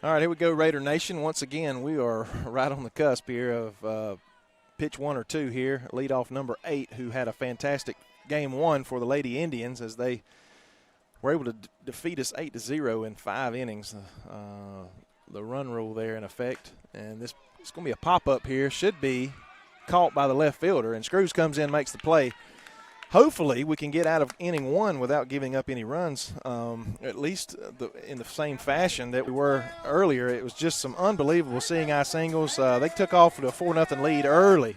All right, here we go, Raider Nation. Once again, we are right on the cusp here of pitch 1 or 2 here. Leadoff number 8, who had a fantastic game 1 for the Lady Indians as they were able to defeat us 8-0 in 5 innings. The run rule there in effect. And this is going to be a pop-up here. Should be caught by the left fielder. And Screws comes in, makes the play. Hopefully we can get out of inning 1 without giving up any runs, at least in the same fashion that we were earlier. It was just some unbelievable seeing eye singles. They took off with a 4-0 lead early.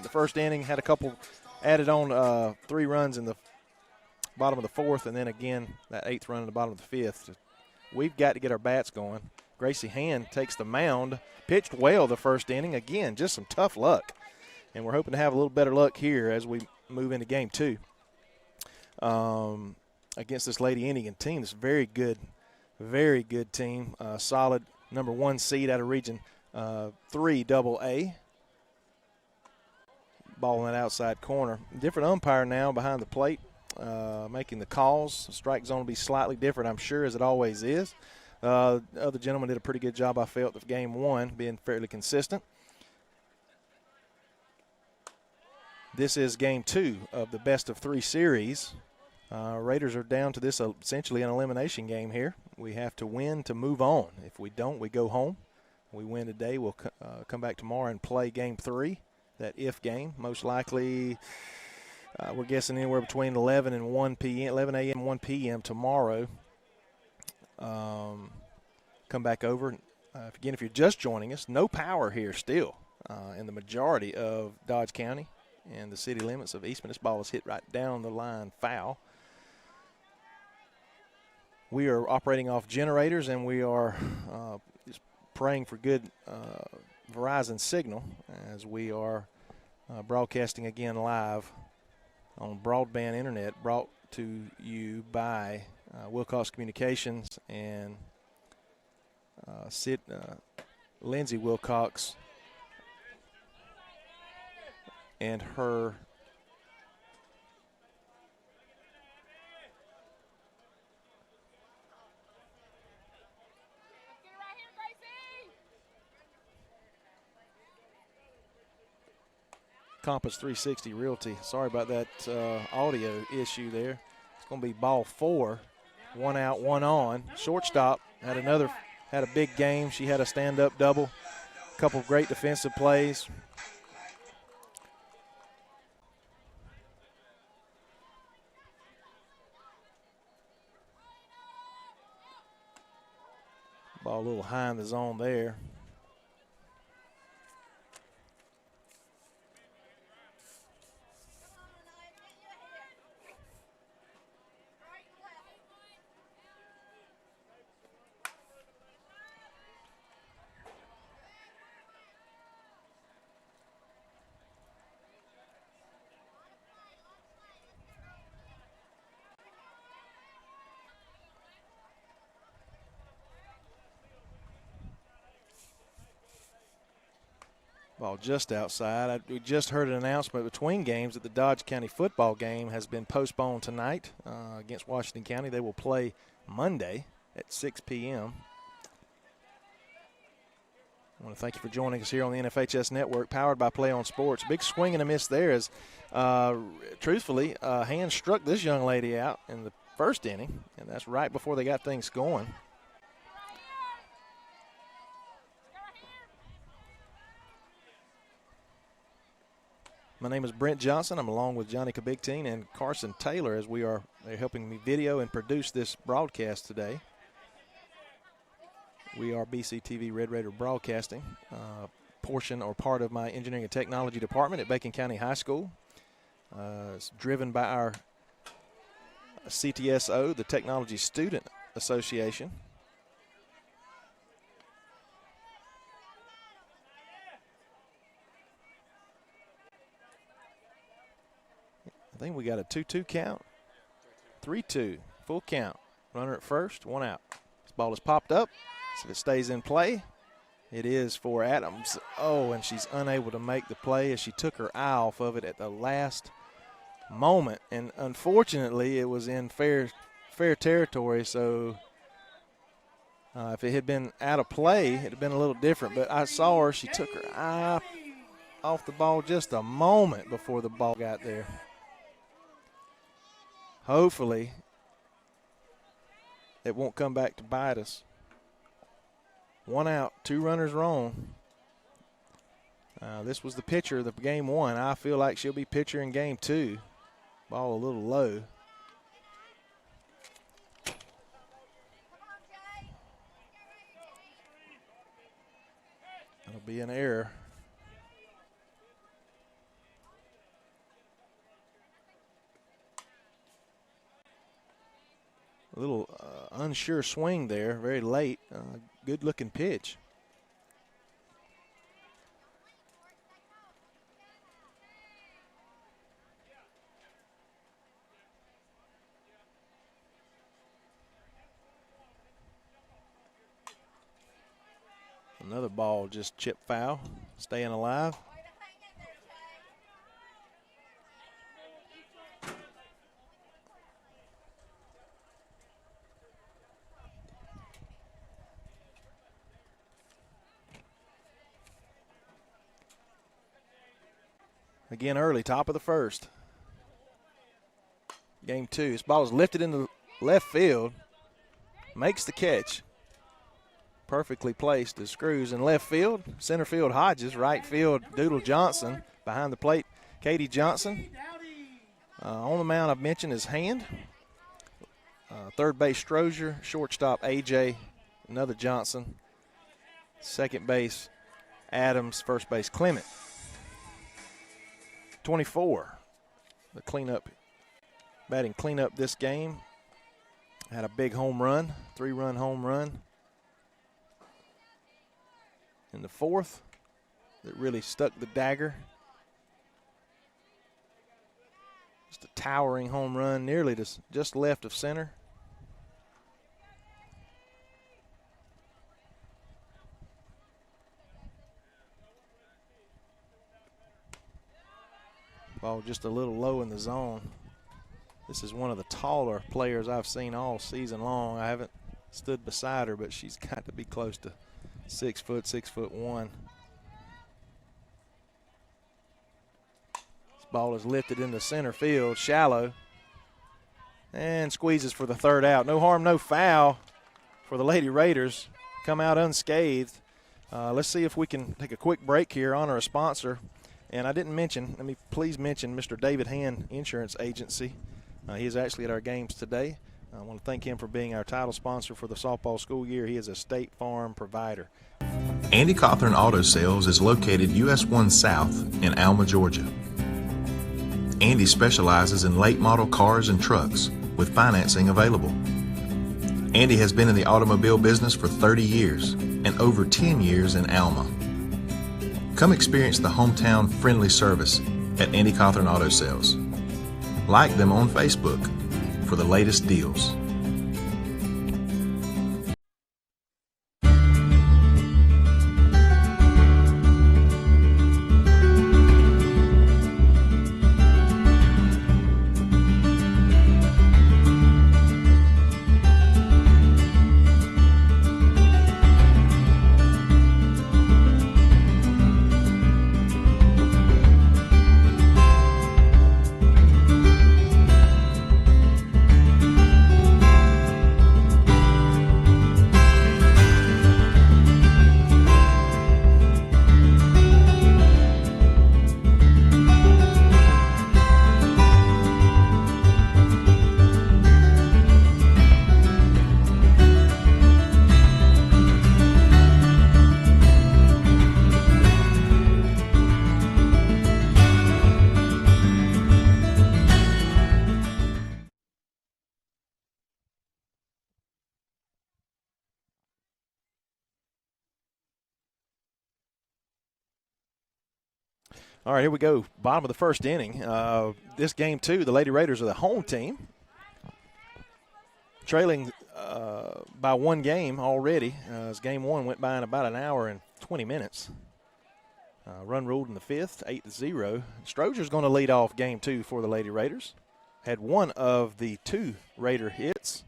The first inning had a couple added on 3 runs in the bottom of the 4th, and then again that 8th run in the bottom of the 5th. We've got to get our bats going. Gracie Hand takes the mound, pitched well the first inning. Again, just some tough luck. And we're hoping to have a little better luck here as we move into game 2 against this Lady Indian team. It's a very good team. Solid number 1 seed out of Region 3 AA. Ball in that outside corner. Different umpire now behind the plate, making the calls. The strike zone will be slightly different, I'm sure, as it always is. The other gentleman did a pretty good job, I felt, of game 1, being fairly consistent. This is game 2 of the best of 3 series. Raiders are down to this essentially an elimination game here. We have to win to move on. If we don't, we go home. We win today, we'll come back tomorrow and play game 3, that if game. Most likely, we're guessing anywhere between 11 and 1 p.m., 11 a.m. and 1 p.m. tomorrow. Come back over. Again, if you're just joining us, no power here still in the majority of Dodge County and the city limits of Eastman. This ball is hit right down the line, foul. We are operating off generators, and we are just praying for good Verizon signal as we are broadcasting again live on broadband internet, brought to you by Wilcox Communications and Lindsay Wilcox and her Compass 360 Realty. Sorry about that audio issue there. It's going to be ball 4, 1 out, 1 on. Shortstop had a big game. She had a stand-up double, a couple of great defensive plays. Ball a little high in the zone there. Ball just outside. We just heard an announcement between games that the Dodge County football game has been postponed tonight against Washington County. They will play Monday at 6 p.m. I want to thank you for joining us here on the NFHS Network, powered by Play on Sports. Big swing and a miss there as, truthfully, Hand struck this young lady out in the first inning, and that's right before they got things going. My name is Brent Johnson. I'm along with Johnny Kabigtine and Carson Taylor as they're helping me video and produce this broadcast today. We are BCTV Red Raider Broadcasting, portion or part of my engineering and technology department at Bacon County High School. It's driven by our CTSO, the Technology Student Association. I think we got a 2-2 count. 3-2, full count. Runner at first, 1 out. This ball is popped up. So if it stays in play, it is for Adams. Oh, and she's unable to make the play as she took her eye off of it at the last moment. And unfortunately, it was in fair territory, so If it had been out of play, it would have been a little different. But I saw her. She took her eye off the ball just a moment before the ball got there. Hopefully, it won't come back to bite us. 1 out, 2 runners wrong. This was the pitcher of the game 1. I feel like she'll be pitcher in game 2. Ball a little low. That'll be an error. A little unsure swing there, very late. Good looking pitch. Another ball just chip foul, staying alive. Again early, top of the first. Game 2. This ball is lifted into left field. Makes the catch. Perfectly placed as Screws in left field. Center field Hodges. Right field Doodle Johnson. Behind the plate Katie Johnson. On the mound I've mentioned is Hand. Third base Strozier. Shortstop AJ. Another Johnson. Second base Adams. First base Clement. 24. The cleanup. Batting cleanup this game. Had a big home run. 3-run home run. In the 4th, that really stuck the dagger. Just a towering home run, nearly just left of center. Ball just a little low in the zone. This is one of the taller players I've seen all season long. I haven't stood beside her, but she's got to be close to 6 foot, 6'1". This ball is lifted into center field, shallow, and squeezes for the 3rd out. No harm, no foul for the Lady Raiders. Come out unscathed. Let's see if we can take a quick break here, honor a sponsor. And I didn't mention, let me please mention Mr. David Hand Insurance Agency. He is actually at our games today. I want to thank him for being our title sponsor for the softball school year. He is a State Farm provider. Andy Cawthorn Auto Sales is located US 1 South in Alma, Georgia. Andy specializes in late model cars and trucks with financing available. Andy has been in the automobile business for 30 years and over 10 years in Alma. Come experience the hometown friendly service at Andy Cawthorn Auto Sales. Like them on Facebook for the latest deals. All right, here we go. Bottom of the first inning. This game, too, the Lady Raiders are the home team. Trailing by 1 game already. As game 1 went by in about an hour and 20 minutes. Run ruled in the 5th, 8-0. Strozier's going to lead off game 2 for the Lady Raiders. Had one of the 2 Raider hits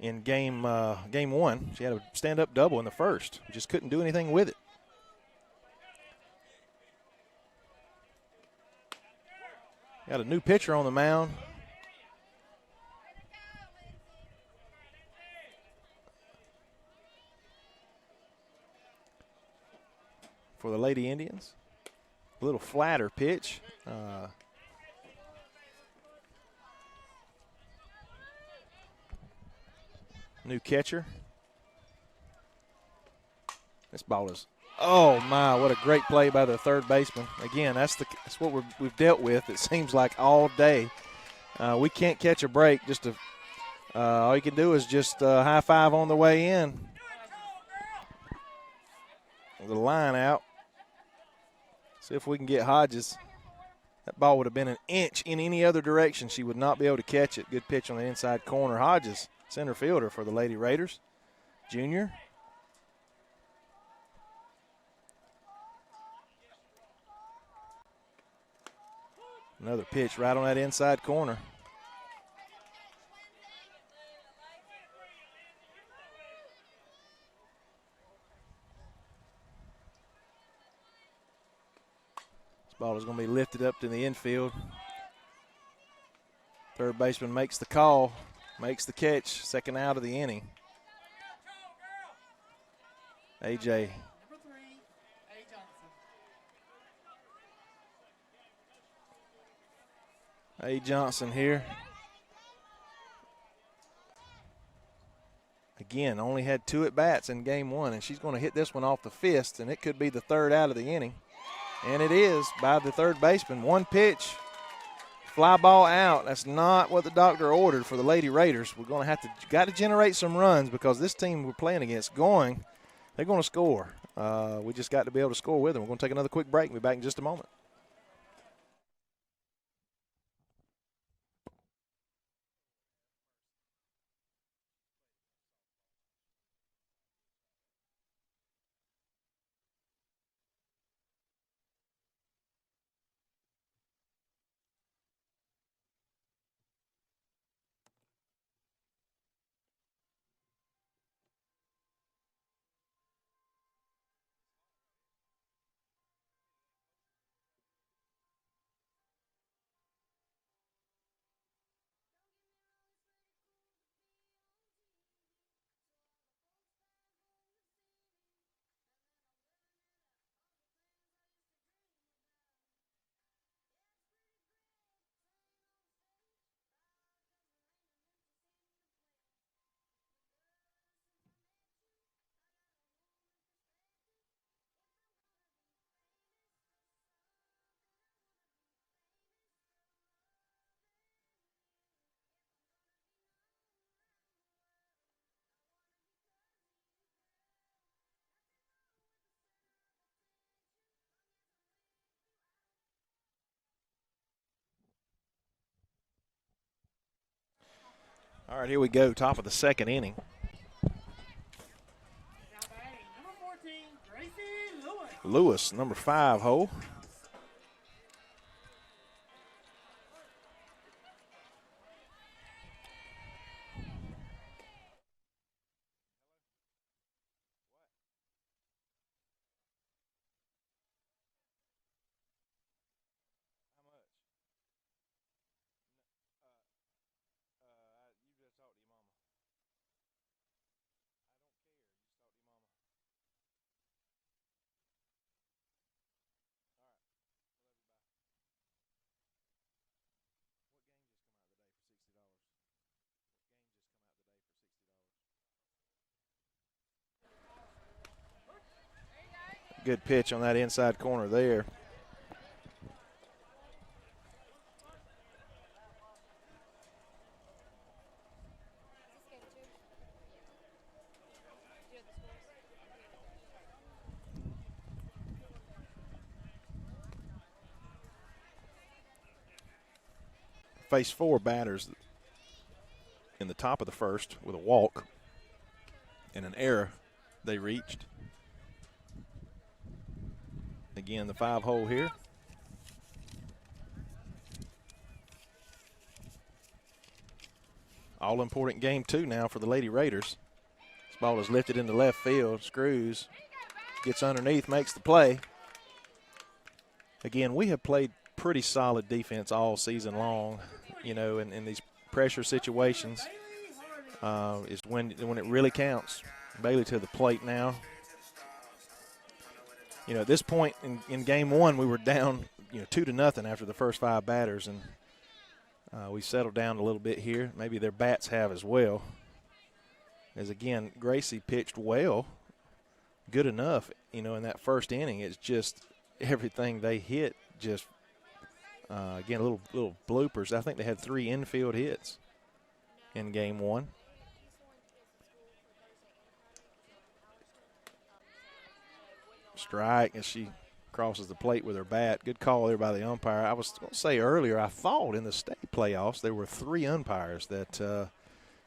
in game one. She had a stand-up double in the first. Just couldn't do anything with it. Got a new pitcher on the mound. For the Lady Indians. A little flatter pitch. New catcher. This ball is, oh my, what a great play by the third baseman. Again, that's what we've dealt with, it seems like, all day. We can't catch a break. All you can do is just high five on the way in. The line out. See if we can get Hodges. That ball would have been an inch in any other direction. She would not be able to catch it. Good pitch on the inside corner. Hodges, center fielder for the Lady Raiders, junior. Another pitch right on that inside corner. This ball is going to be lifted up to the infield. Third baseman makes the call, makes the catch, second out of the inning. A.J. A. Johnson here. Again, only had 2 at-bats in game one, and she's going to hit this one off the fist, and it could be the third out of the inning. And it is by the third baseman. One pitch, fly ball out. That's not what the doctor ordered for the Lady Raiders. We're going to got to generate some runs because this team we're playing against they're going to score. We just got to be able to score with them. We're going to take another quick break and be back in just a moment. All right, here we go, top of the second inning. Lewis, number 5 hole. Good pitch on that inside corner there. Face 4 batters in the top of the first with a walk and an error they reached. Again, the 5 hole here. all-important game 2 now for the Lady Raiders. This ball is lifted into left field. Screws gets underneath, makes the play. Again, we have played pretty solid defense all season long, you know, in these pressure situations is when it really counts. Bailey to the plate now. You know, at this point in game 1, we were down, 2-0 after the first 5 batters, and we settled down a little bit here. Maybe their bats have as well. As again, Gracie pitched well, good enough, in that first inning. It's just everything they hit just, again, little bloopers. I think they had 3 infield hits in game 1. Strike as she crosses the plate with her bat. Good call there by the umpire. I was going to say earlier, I thought in the state playoffs there were 3 umpires that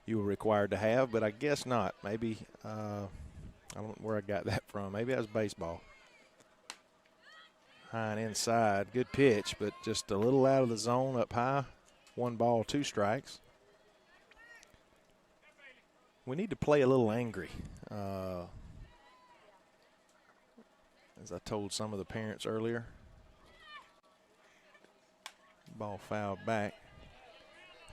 you were required to have, but I guess not. Maybe, I don't know where I got that from. Maybe that was baseball. High and inside. Good pitch, but just a little out of the zone up high. 1 ball, 2 strikes. We need to play a little angry. As I told some of the parents earlier. Ball fouled back.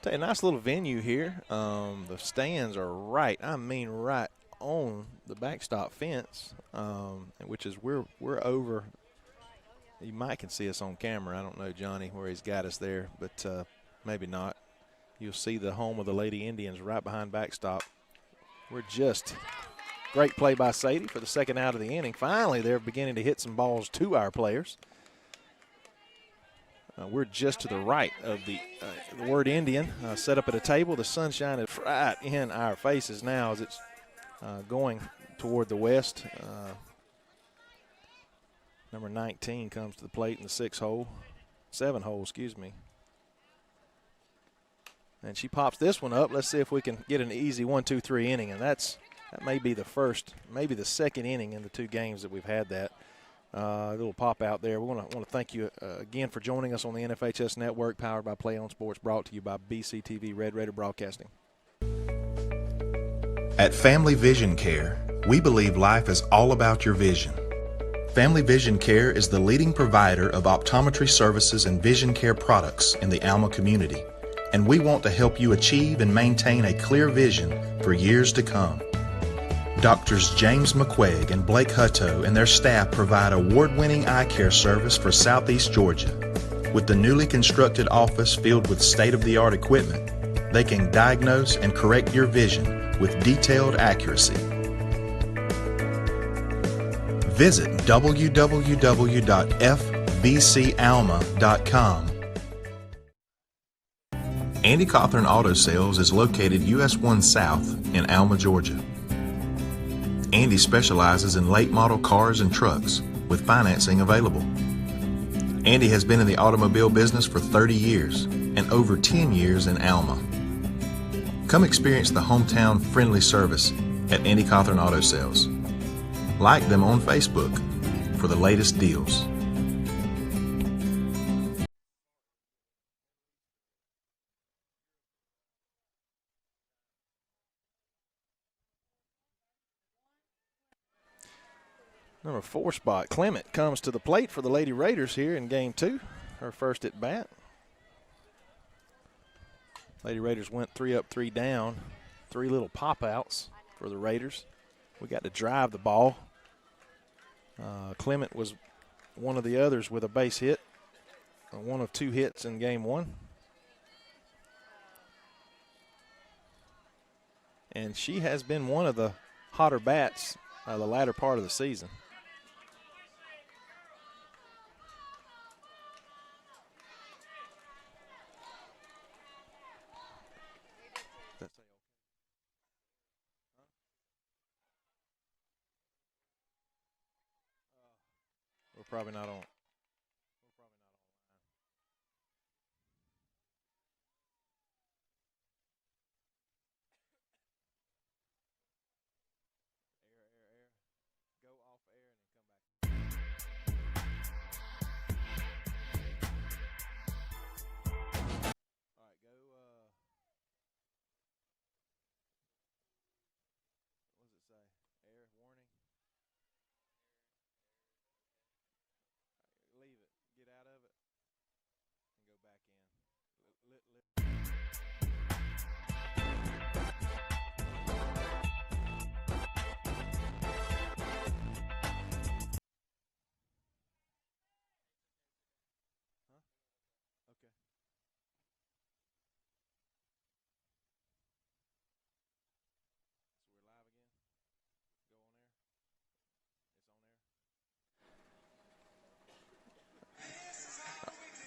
A nice little venue here. The stands are right on the backstop fence, which is we're over. You might can see us on camera. I don't know, Johnny, where he's got us there, but maybe not. You'll see the home of the Lady Indians right behind backstop. We're just great play by Sadie for the second out of the inning. Finally, they're beginning to hit some balls to our players. We're just to the right of the word Indian, set up at a table. The sunshine is right in our faces now as it's going toward the west. Number 19 comes to the plate in the 7 hole, excuse me. And she pops this one up. Let's see if we can get an easy 1-2-3 inning, and that may be the first, maybe the second inning in the 2 games that we've had that. A little pop out there. We want to thank you again for joining us on the NFHS Network, powered by Play On Sports, brought to you by BCTV Red Raider Broadcasting. At Family Vision Care, we believe life is all about your vision. Family Vision Care is the leading provider of optometry services and vision care products in the Alma community, and we want to help you achieve and maintain a clear vision for years to come. Doctors James McQuaig and Blake Hutto and their staff provide award-winning eye care service for Southeast Georgia. With the newly constructed office filled with state-of-the-art equipment, they can diagnose and correct your vision with detailed accuracy. Visit www.fbcalma.com. Andy Cawthorn Auto Sales is located US 1 South in Alma, Georgia. Andy specializes in late model cars and trucks with financing available. Andy has been in the automobile business for 30 years and over 10 years in Alma. Come experience the hometown friendly service at Andy Cawthorn Auto Sales. Like them on Facebook for the latest deals. Number 4 spot, Clement, comes to the plate for the Lady Raiders here in game 2. Her first at bat. Lady Raiders went 3 up, 3 down. 3 little pop-outs for the Raiders. We got to drive the ball. Clement was one of the others with a base hit. One of 2 hits in game 1. And she has been one of the hotter bats the latter part of the season. We're probably not on. Okay. So we're live again. Go on air. It's on air.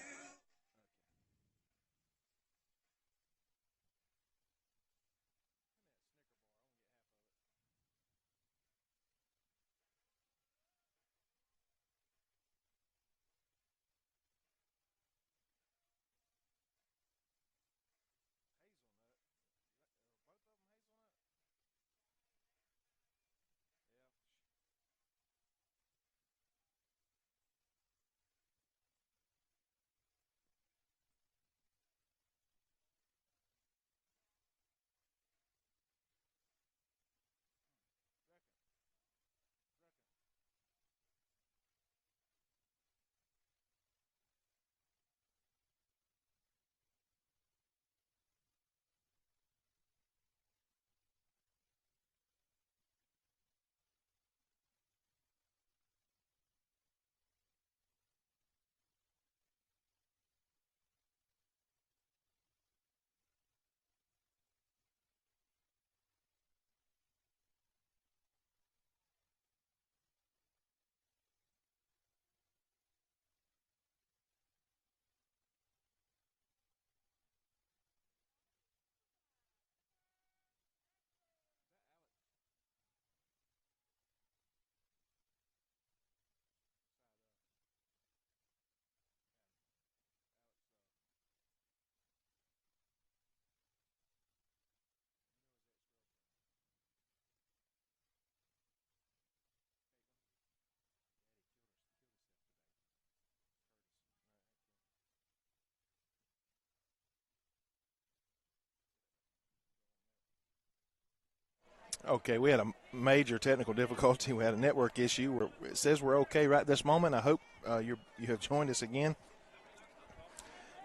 Okay, we had a major technical difficulty. We had a network issue. It says we're okay right this moment. I hope you have joined us again.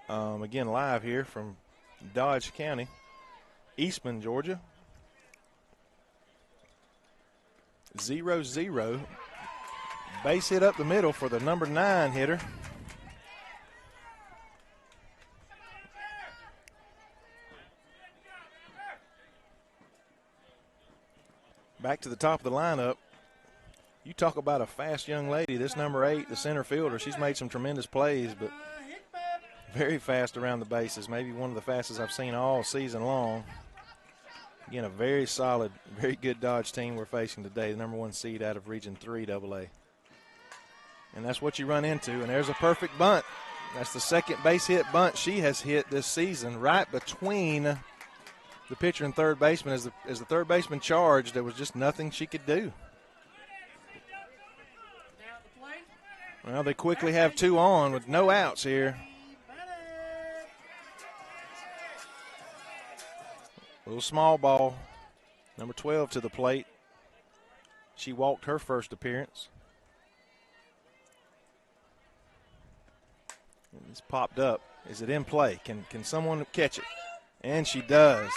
Again, live here from Dodge County, Eastman, Georgia. 0-0. Base hit up the middle for the number 9 hitter. Back to the top of the lineup. You talk about a fast young lady. This number 8, the center fielder, she's made some tremendous plays, but very fast around the bases. Maybe one of the fastest I've seen all season long. Again, a very solid, very good Dodge team we're facing today, the number 1 seed out of Region 3 AA. And that's what you run into. And there's a perfect bunt. That's the second base hit bunt she has hit this season, right between the pitcher and third baseman. As the third baseman charged, there was just nothing she could do. Well, they quickly have 2 on with no outs here. Little small ball, number 12 to the plate. She walked her first appearance. And it's popped up. Is it in play? Can someone catch it? And she does.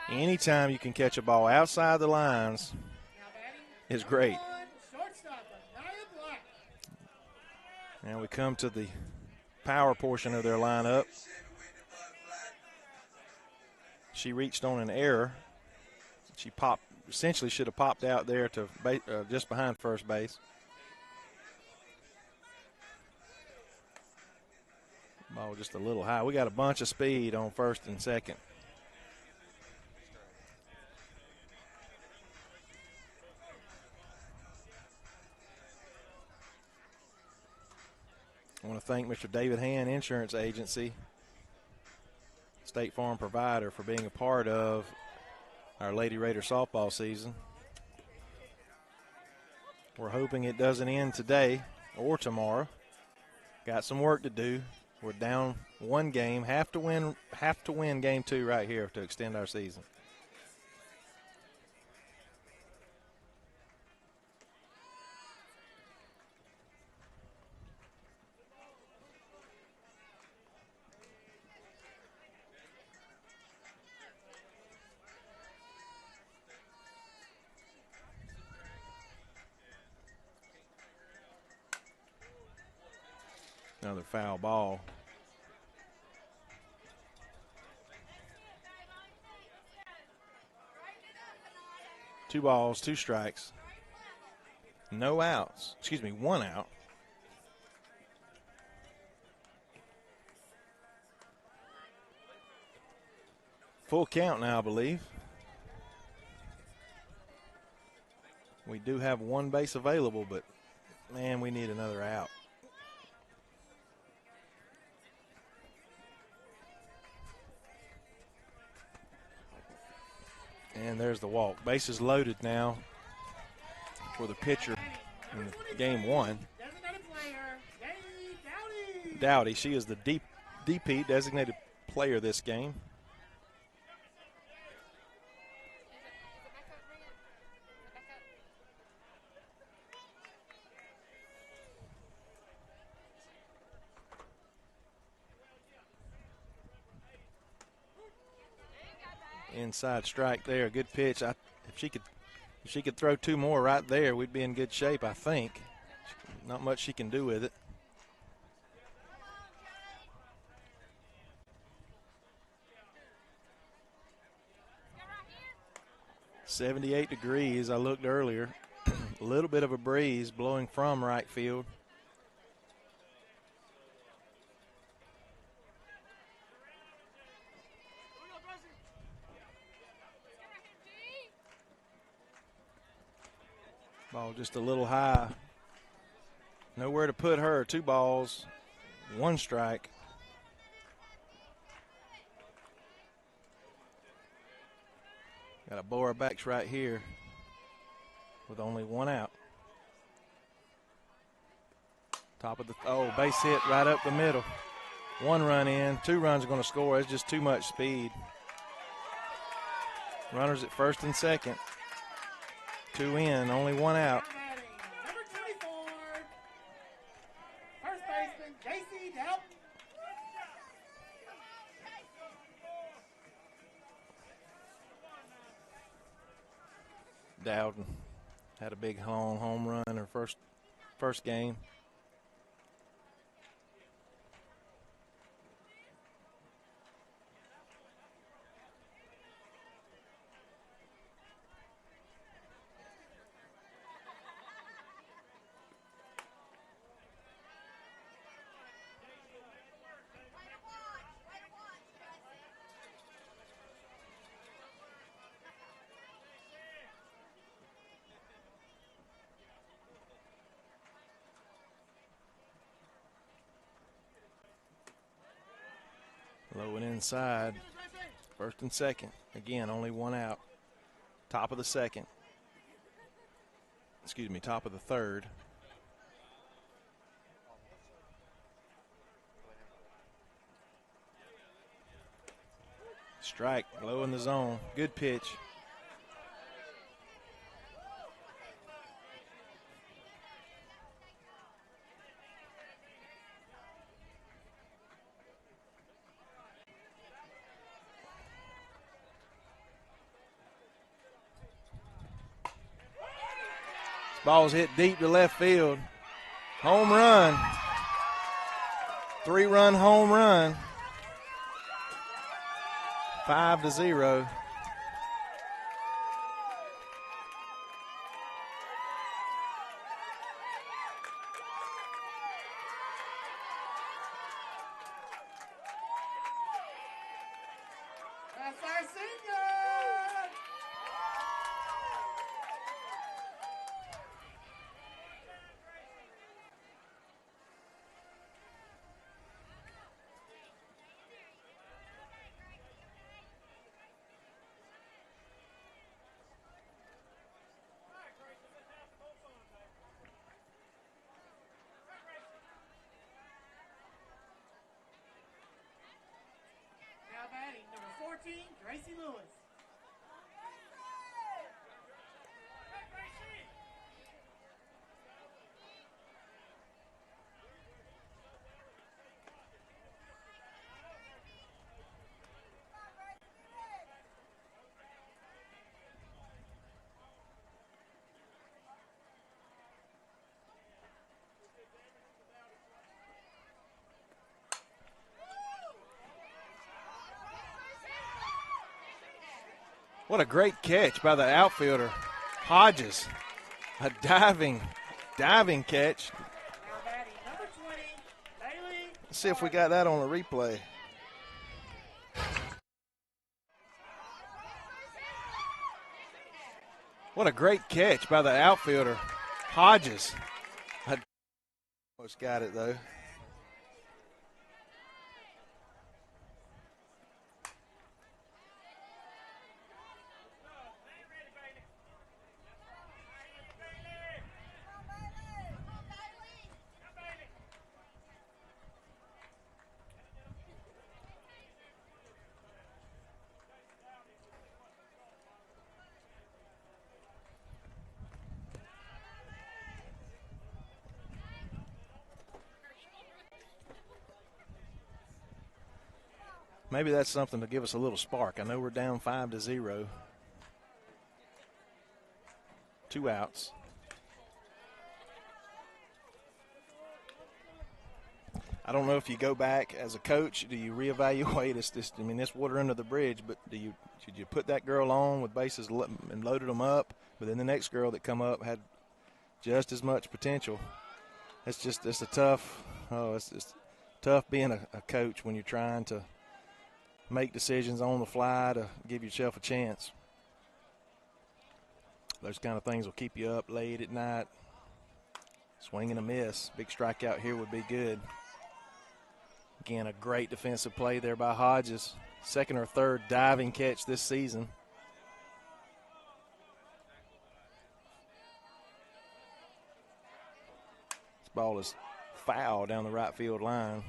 Anytime you can catch a ball outside the lines is great. Now we come to the power portion of their lineup. She reached on an error. She essentially should have popped out there to just behind first base. Ball just a little high. We got a bunch of speed on first and second. I want to thank Mr. David Hand Insurance Agency, State Farm provider, for being a part of our Lady Raider softball season. We're hoping it doesn't end today or tomorrow. Got some work to do. We're down 1 game. Have to win game 2 right here to extend our season. Another foul ball. Two balls, two strikes. No outs. Excuse me, one out. Full count now, I believe. We do have one base available, but, man, we need another out. And there's the walk. Bases loaded now for the pitcher in game one. Dowdy, she is the DP, designated player this game. Inside strike there, good pitch. If she could throw two more right there, we'd be in good shape, I think. Not much she can do with it. .78 degrees, I looked earlier. A little bit of a breeze blowing from right field. Ball just a little high. Nowhere to put her. Two balls, one strike. Got to blow our backs right here with only one out. Top of the, base hit right up the middle. One run in, 2 runs are going to score. It's just too much speed. Runners at first and second. 2 in, only 1 out. Number 24, first baseman, J.C. Delp. Dowden had a big home run in her first game. Low and inside. First and second. Again, only 1 out. Top of the second. Excuse me, top of the third. Strike, low in the zone. Good pitch. Ball's hit deep to left field. Home run. 3-run home run. 5-0. That's our senior. Now batting, number 14, Gracie Lewis. What a great catch by the outfielder, Hodges. A diving catch. Now batting number 20, Bailey. Let's see if we got that on the replay. What a great catch by the outfielder, Hodges. Almost got it, though. Maybe that's something to give us a little spark. I know we're down 5-0. 2 outs. I don't know if you go back as a coach, do you reevaluate? It's water under the bridge, but should you put that girl on with bases and loaded them up, but then the next girl that come up had just as much potential? It's tough being a coach when you're trying to make decisions on the fly to give yourself a chance. Those kind of things will keep you up late at night. Swing and a miss. Big strikeout here would be good. Again, a great defensive play there by Hodges. Second or third diving catch this season. This ball is foul down the right field line.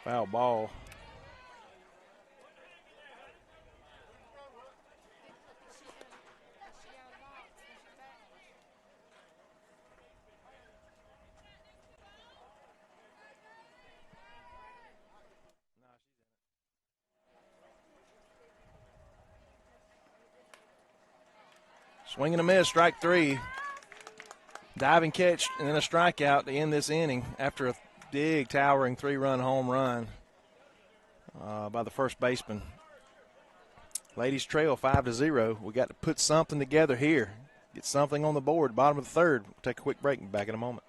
Foul ball. Swing and a miss, strike 3. Diving catch and then a strikeout to end this inning after a big, towering 3-run home run by the first baseman. Ladies trail 5-0. We got to put something together here. Get something on the board, bottom of the third. We'll take a quick break and back in a moment.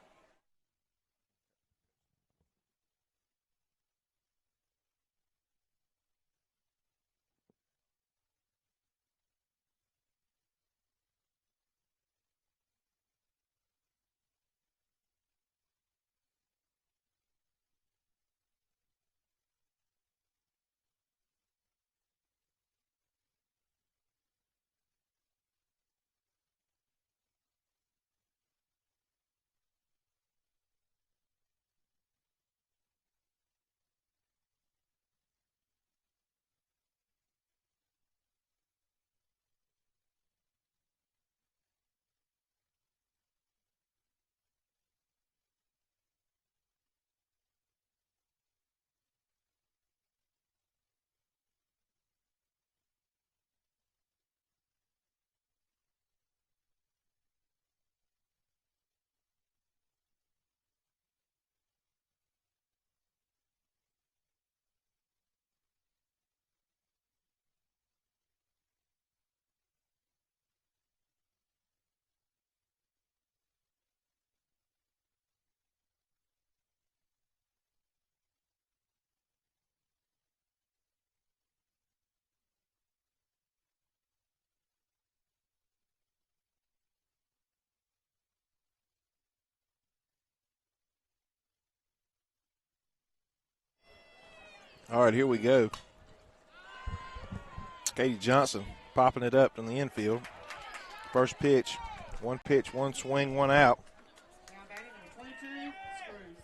All right, here we go. Katie Johnson popping it up in the infield. First pitch, one swing, one out. Now batting number 22, Screws.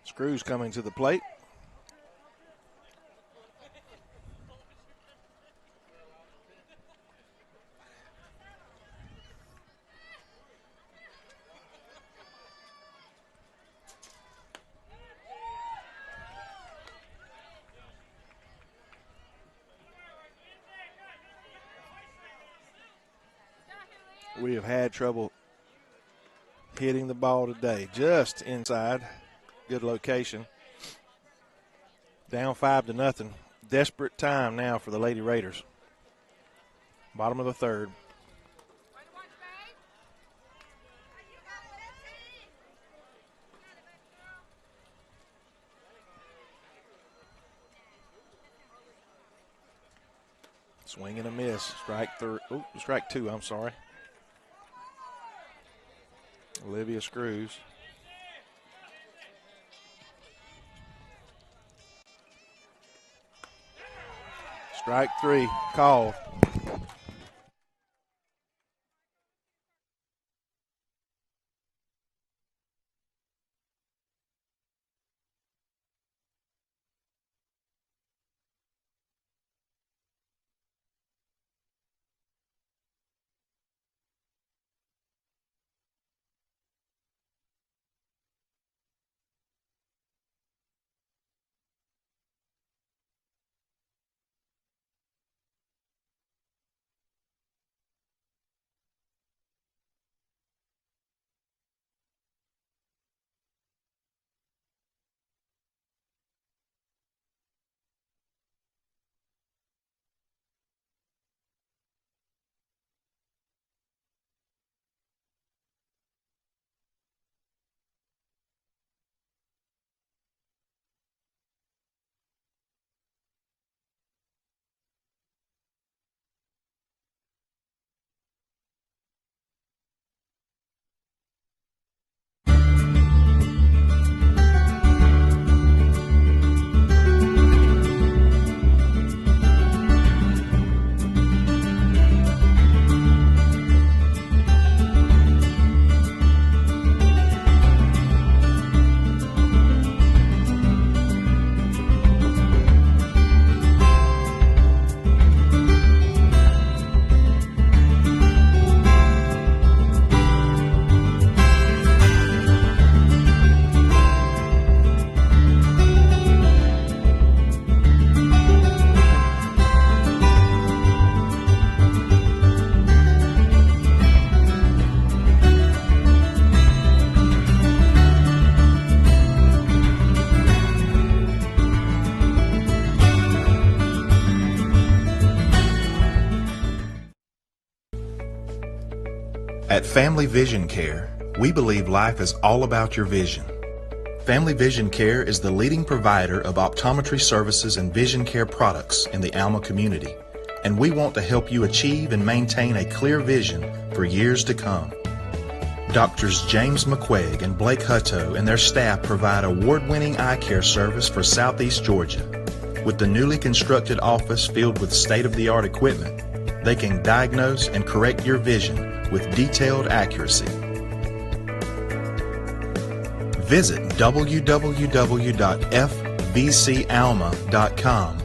Screws coming to the plate. we have had trouble hitting the ball today. Just inside. Good location. Down 5-0. Desperate time now for the Lady Raiders. Bottom of the third. Swing and a miss. Strike two, I'm sorry. Olivia Screws. Strike three, called. At Family Vision Care, we believe life is all about your vision. Family Vision Care is the leading provider of optometry services and vision care products in the Alma community, and we want to help you achieve and maintain a clear vision for years to come. Doctors James McQuaig and Blake Hutto and their staff provide award-winning eye care service for Southeast Georgia. With the newly constructed office filled with state-of-the-art equipment, they can diagnose and correct your vision with detailed accuracy. Visit www.fvcalma.com.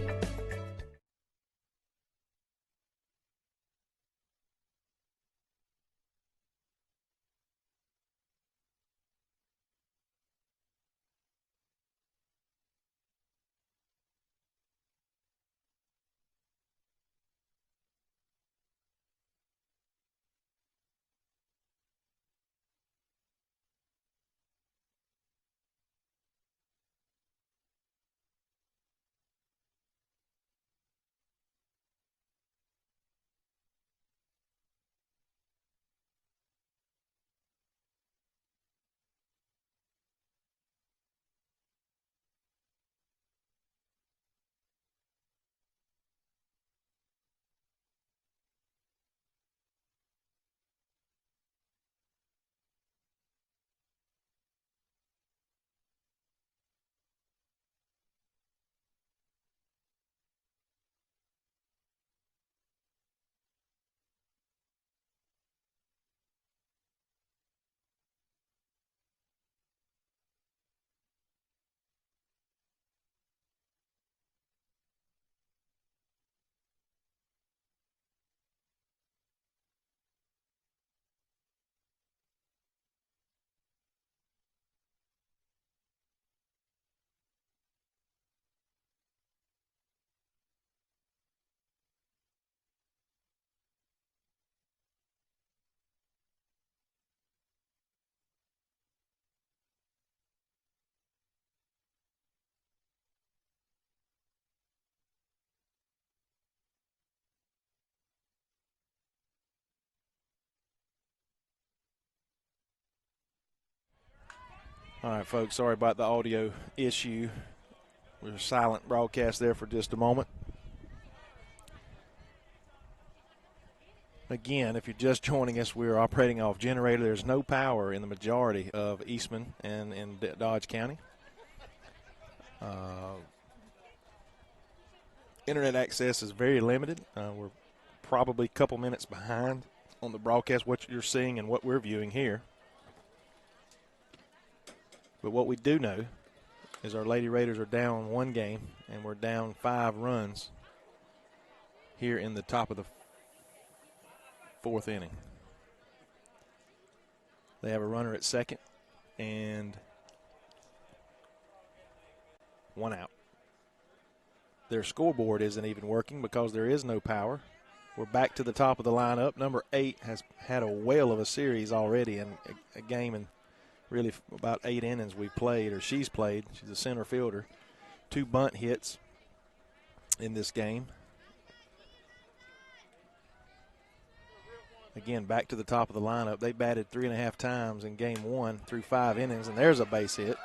All right, folks, sorry about the audio issue. We were silent broadcast there for just a moment. Again, if you're just joining us, we're operating off generator. There's no power in the majority of Eastman and in Dodge County. Internet access is very limited. We're probably a couple minutes behind on the broadcast, what you're seeing and what we're viewing here. But what we do know is our Lady Raiders are down one game, and we're down 5 runs here in the top of the 4th inning. They have a runner at second and 1 out. Their scoreboard isn't even working because there is no power. We're back to the top of the lineup. Number 8 has had a whale of a series already, and a game in really about 8 innings we played, or she's played. She's a center fielder. 2 bunt hits in this game. Again, back to the top of the lineup. They batted 3.5 times in game 1 through 5 innings, and there's a base hit.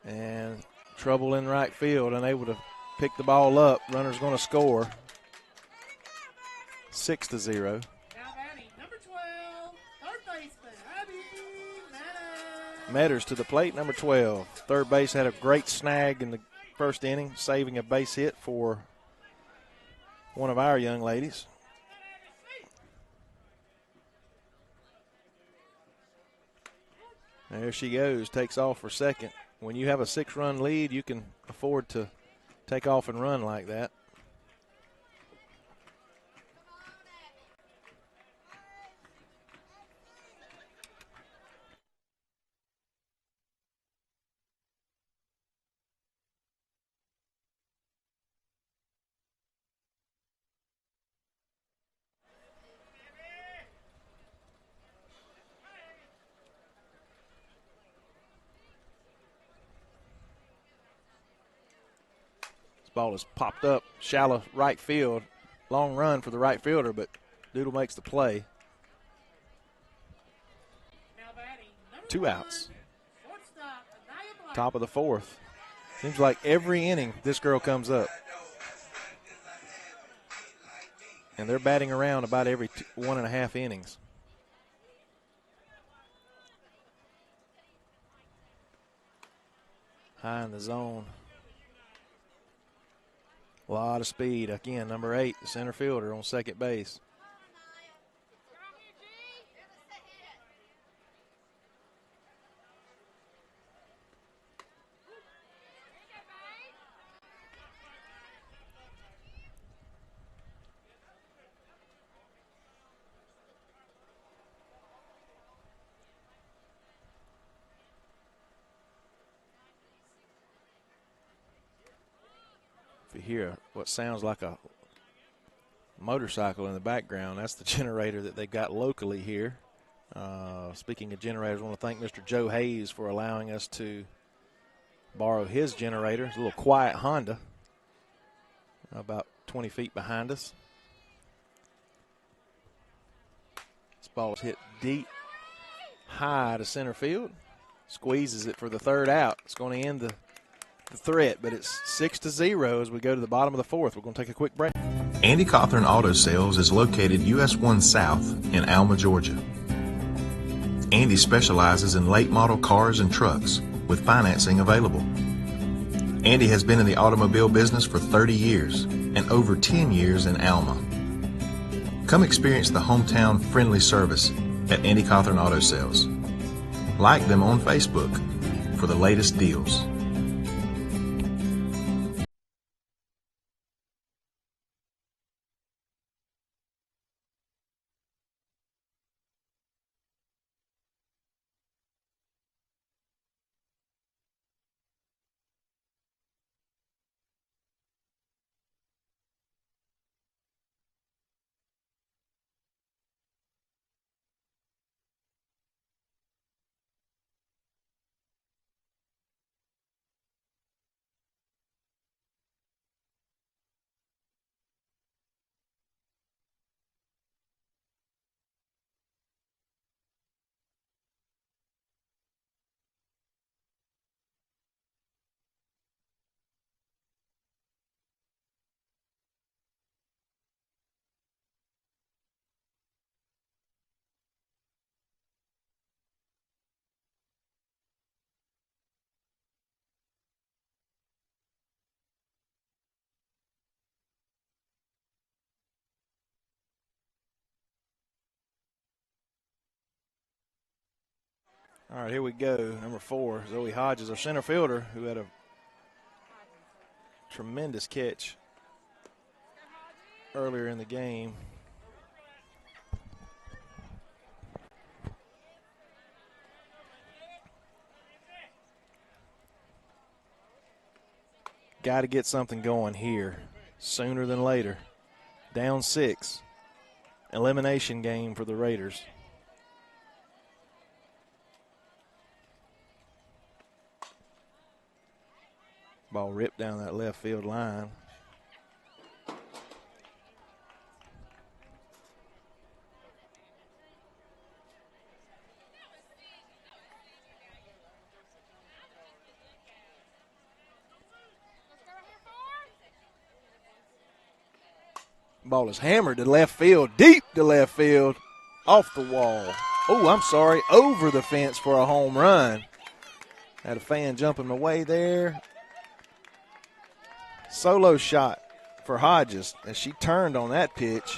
And trouble in right field, unable to pick the ball up. Runner's going to score. 6-0. Now batting, number 12, third baseman, Abby Metters to the plate, number 12. Third base had a great snag in the first inning, saving a base hit for one of our young ladies. There she goes, takes off for second. When you have a 6-run lead, you can afford to take off and run like that. Ball is popped up, shallow right field. Long run for the right fielder, but Doodle makes the play. Now batting, number 2 1, outs. shortstop, Anaya Black. Top of the 4th. Seems like every inning this girl comes up. And they're batting around about every 1.5 innings. High in the zone. A lot of speed. Again, number 8, the center fielder on second base. If you hear what sounds like a motorcycle in the background, that's the generator that they got locally here. Speaking of generators, I want to thank Mr. Joe Hayes for allowing us to borrow his generator. It's a little quiet Honda, about 20 feet behind us. This ball is hit deep, high to center field. Squeezes it for the 3rd out. It's going to end the threat, but it's 6-0 as we go to the bottom of the 4th. We're going to take a quick break. Andy Cawthorn Auto Sales is located US 1 South in Alma, Georgia. Andy specializes in late model cars and trucks with financing available. Andy has been in the automobile business for 30 years and over 10 years in Alma. Come experience the hometown friendly service at Andy Cawthorn Auto Sales. Like them on Facebook for the latest deals. All right, here we go. Number 4, Zoe Hodges, our center fielder, who had a tremendous catch earlier in the game. Got to get something going here sooner than later. Down 6. Elimination game for the Raiders. Ball ripped down that left field line. Ball is hammered to left field, deep to left field, off the wall. Oh, I'm sorry, over the fence for a home run. Had a fan jumping away there. Solo shot for Hodges as she turned on that pitch.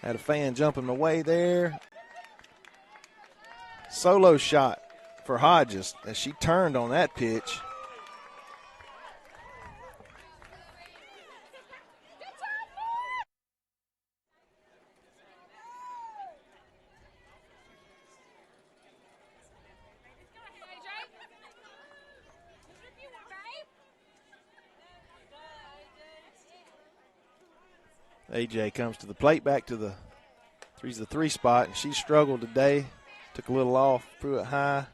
Had a fan jumping away there. Solo shot for Hodges as she turned on that pitch. AJ comes to the plate, back to the 3 spot, and she struggled today. Took a little off, threw it high.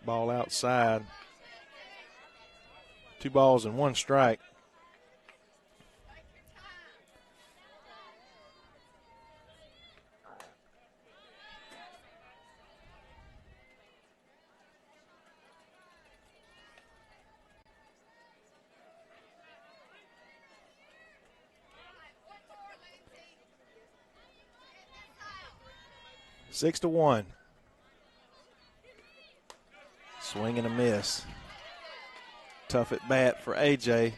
Ball outside. 2 balls and 1 strike. Six to 1. Swing and a miss. Tough at bat for AJ.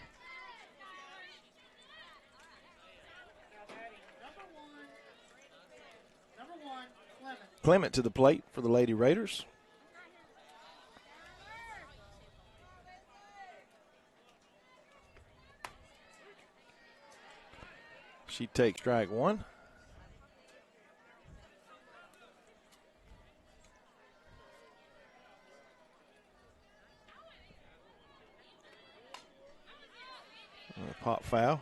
Number one, Clement to the plate for the Lady Raiders. She takes strike 1. Pop foul.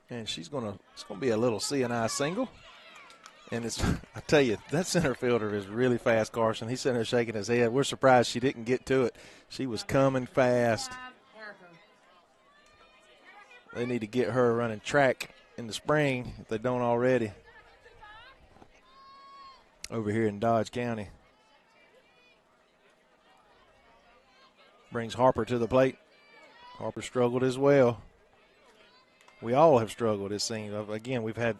And it's going to be a little C&I single. And it's, I tell you, that center fielder is really fast, Carson. He's sitting there shaking his head. We're surprised she didn't get to it. She was coming fast. They need to get her running track in the spring if they don't already over here in Dodge County. Brings Harper to the plate. Harper struggled as well. We all have struggled, it seems. Again, we've had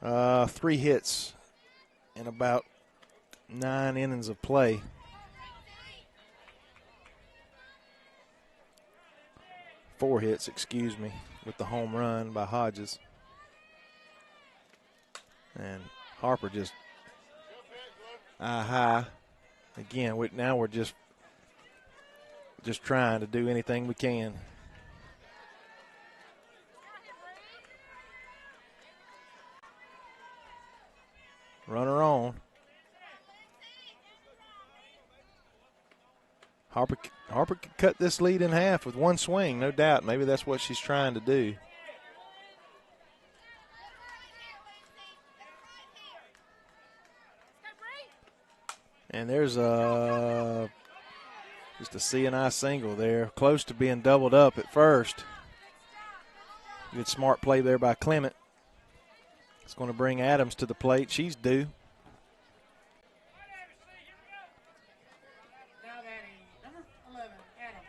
3 hits in about 9 innings of play. Four hits, excuse me, with the home run by Hodges. And Harper just eye high. Again, now we're just trying to do anything we can. Runner on. Harper could cut this lead in half with one swing, no doubt. Maybe that's what she's trying to do. And there's just a C&I single there, close to being doubled up at first. Good smart play there by Clement. It's going to bring Adams to the plate. She's due. Now batting number 11, Adams.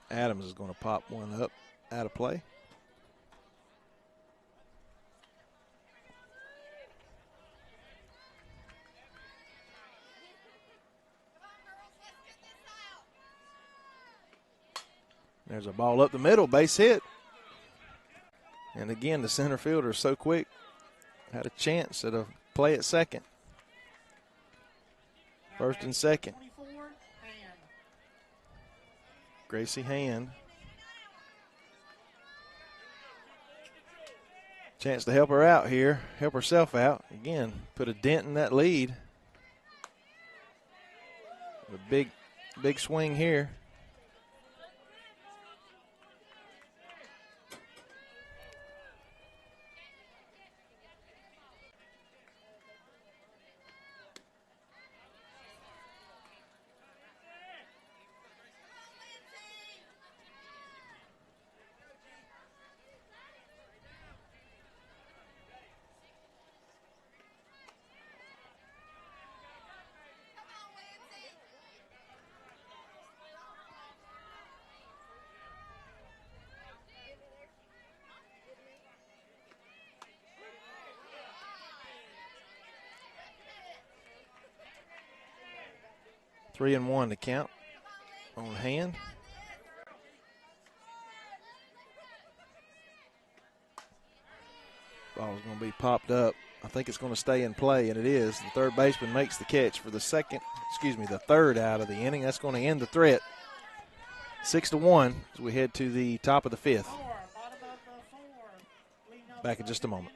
Adams is going to pop one up out of play. There's a ball up the middle, base hit. And again, the center fielder is so quick. Had a chance at a play at second. First and second. 24, Hand. Gracie Hand. Chance to help her out here, help herself out. Again, put a dent in that lead. A big swing here. Three and one to count on Hand. Ball's going to be popped up. I think it's going to stay in play, and it is. The third baseman makes the catch for the third out of the inning. That's going to end the threat. 6-1 as we head to the top of the fifth. Back in just a moment.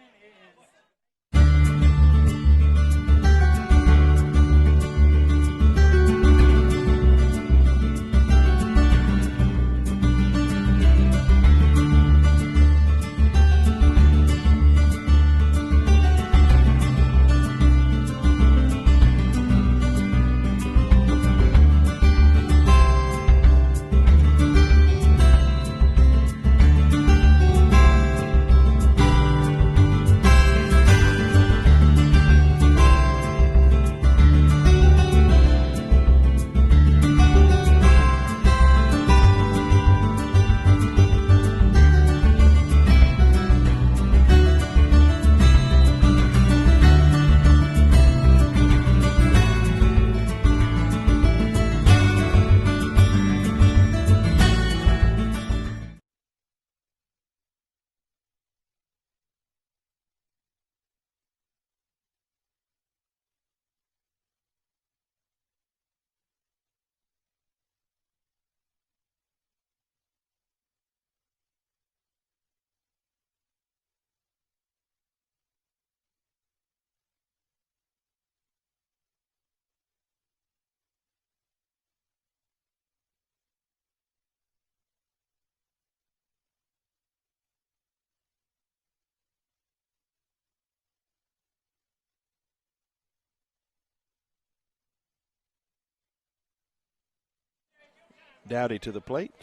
Dowdy to the plate.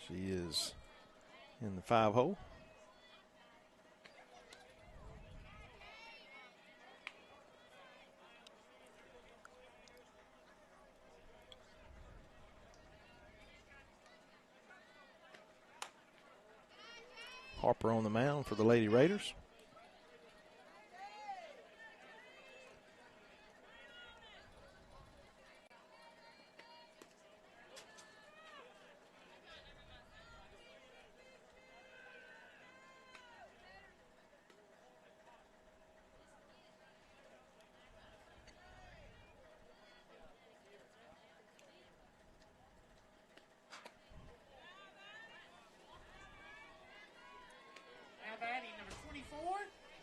She is in the 5-hole. Harper on the mound for the Lady Raiders.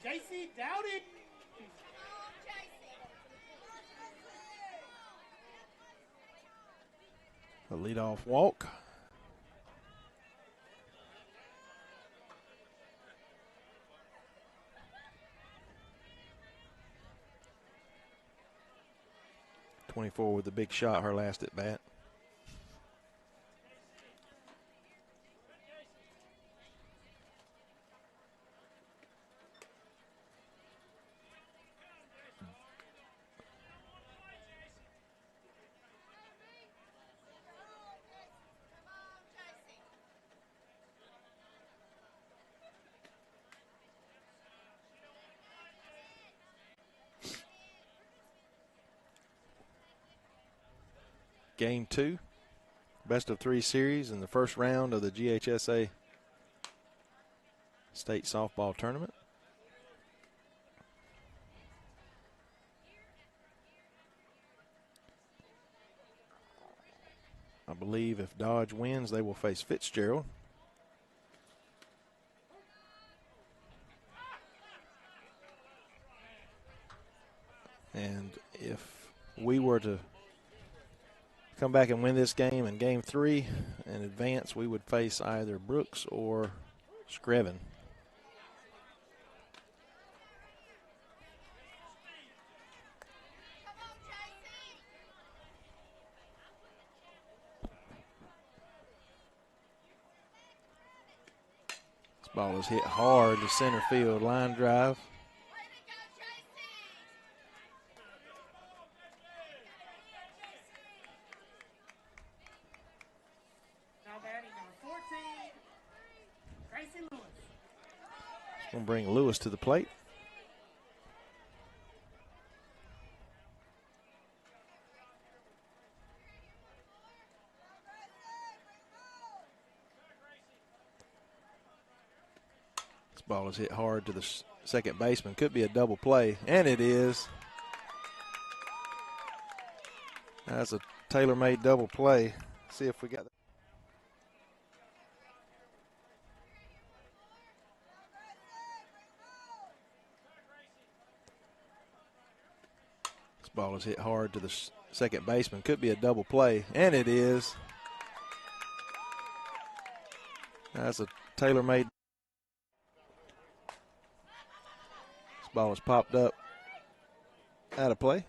JC Dowdy. A leadoff walk. .24 with the big shot, her last at bat. Game 2, best of 3 series in the first round of the GHSA State Softball Tournament. I believe if Dodge wins, they will face Fitzgerald. And if we were to come back and win this game in Game 3 and advance, we would face either Brooks or Screven. This ball is hit hard to center field, line drive. Going to bring Lewis to the plate. This ball is hit hard to the second baseman. Could be a double play, and it is. That's a tailor-made double play. See if we got that. This ball is hit hard to the second baseman. Could be a double play, and it is. That's a tailor-made. This ball is popped up out of play.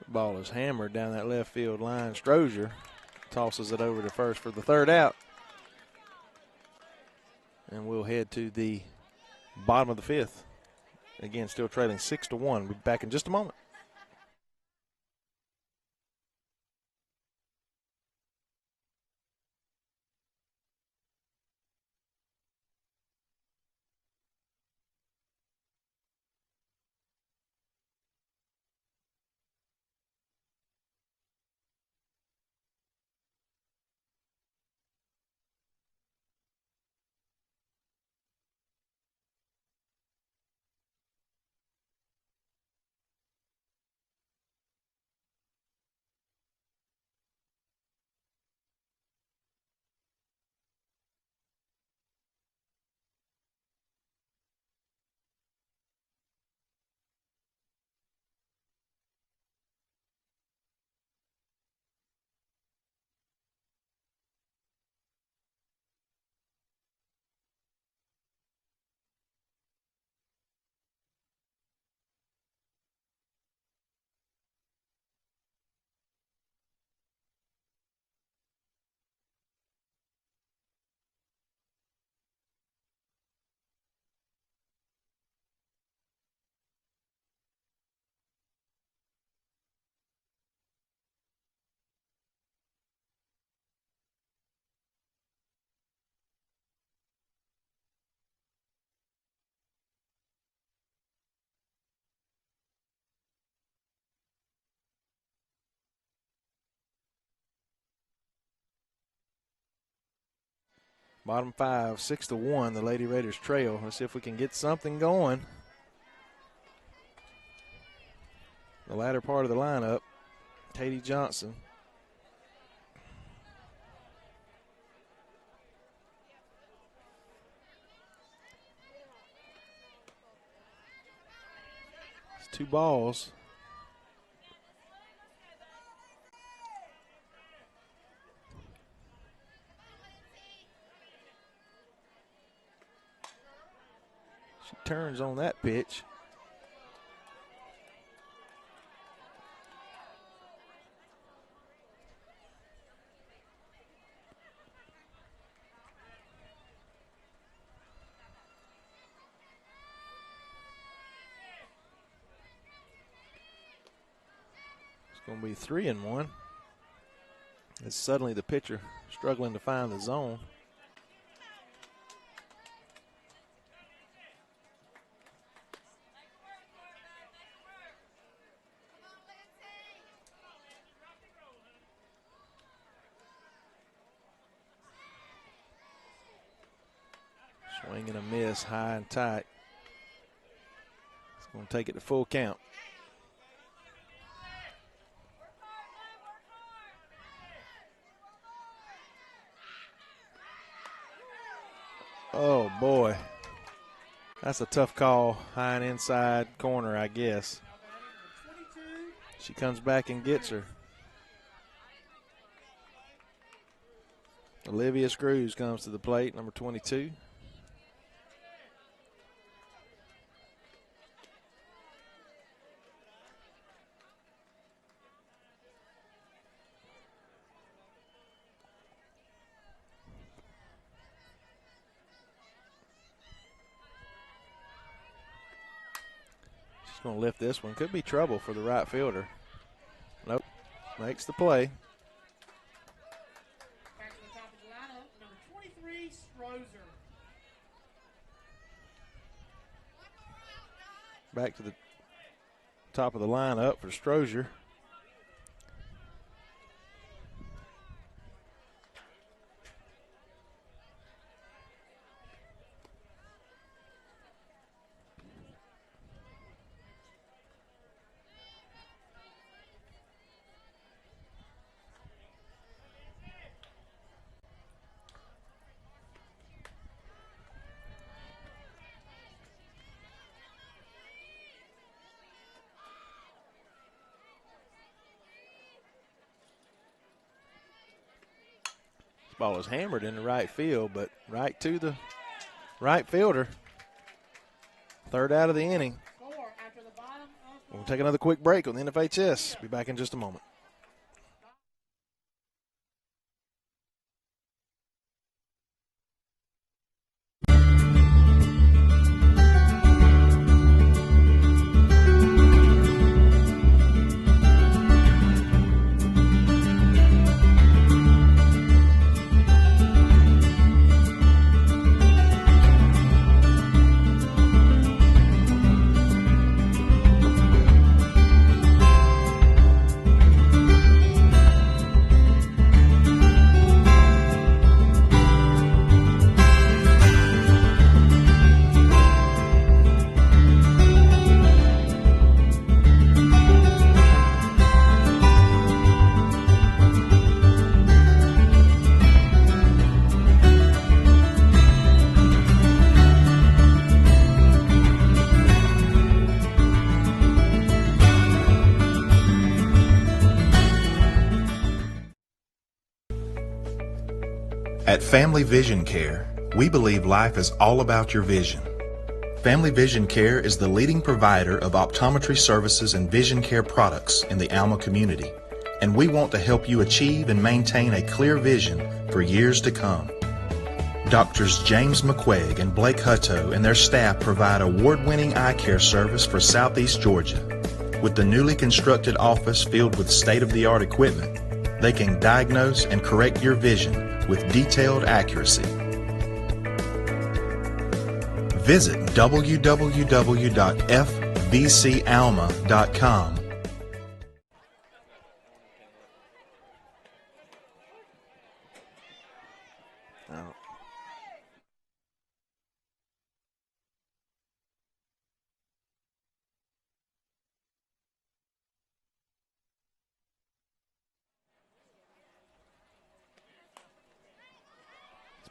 Ball is hammered down that left field line. Strozier tosses it over to first for the third out. And we'll head to the bottom of the fifth. Again, still trailing 6-1. We'll be back in just a moment. Bottom 5, 6-1, the Lady Raiders trail. Let's see if we can get something going. The latter part of the lineup, Katie Johnson. It's 2 balls. She turns on that pitch. It's going to be 3-1. It's suddenly the pitcher struggling to find the zone. Swing and a miss, high and tight. It's going to take it to full count. Oh, boy. That's a tough call. High and inside corner, I guess. She comes back and gets her. Olivia Screws comes to the plate, number 22. She's going to lift this one. Could be trouble for the right fielder. Nope. Makes the play. Back to the top of the lineup, number 23, Strozer. Back to the top of the lineup for Strozier. Ball is hammered in the right field, but right to the right fielder. Third out of the inning. After the bottom of We'll take another quick break on the NFHS. Be back in just a moment. At Family Vision Care, we believe life is all about your vision. Family Vision Care is the leading provider of optometry services and vision care products in the Alma community, and we want to help you achieve and maintain a clear vision for years to come. Doctors James McQuaig and Blake Hutto and their staff provide award-winning eye care service for Southeast Georgia. With the newly constructed office filled with state-of-the-art equipment, they can diagnose and correct your vision with detailed accuracy. Visit www.fvcalma.com.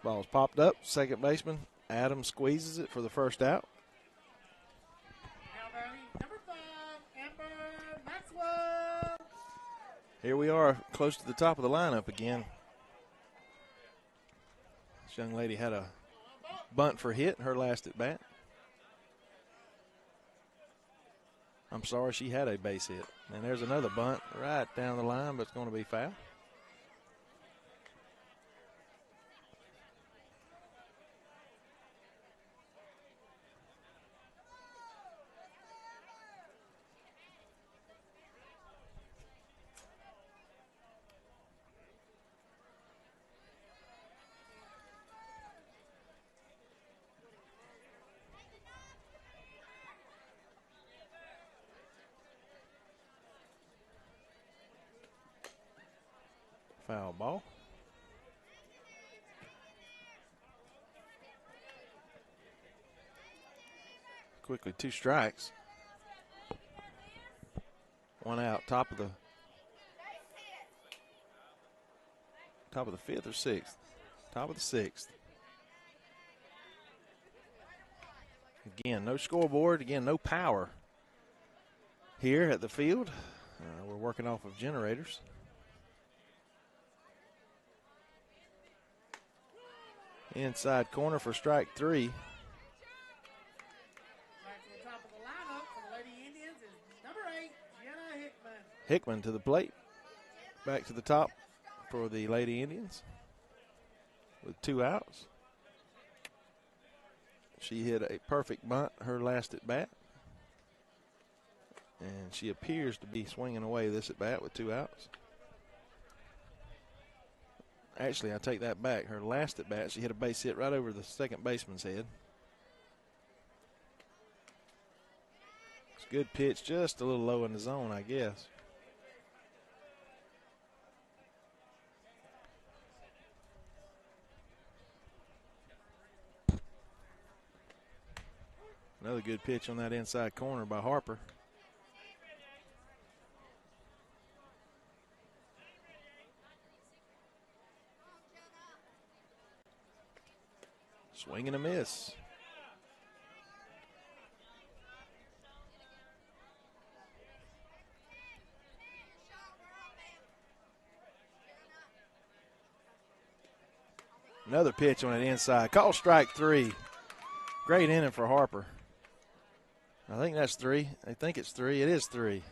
Ball's popped up. Second baseman Adams squeezes it for the first out. Now batting number 5, Amber Maxwell. Here we are, close to the top of the lineup again. This young lady had a bunt for hit, her last at bat. I'm sorry, she had a base hit. And there's another bunt right down the line, but it's going to be foul. Foul ball. Quickly 2 strikes. 1 out. Top of the 5th or 6th. Top of the 6th. Again, no scoreboard. Again, no power here at the field. We're working off of generators. Inside corner for strike 3. Back to the top of the lineup for the Lady Indians is number 8, Jenna Hickman. Hickman to the plate. Back to the top for the Lady Indians with 2 outs. She hit a perfect bunt her last at bat. And she appears to be swinging away this at bat with 2 outs. Actually, I take that back. Her last at bat, she hit a base hit right over the second baseman's head. It's a good pitch, just a little low in the zone, I guess. Another good pitch on that inside corner by Harper. Swing and a miss. Another pitch on an inside. Call strike 3. Great inning for Harper. I think that's 3. I think it's 3. It is 3.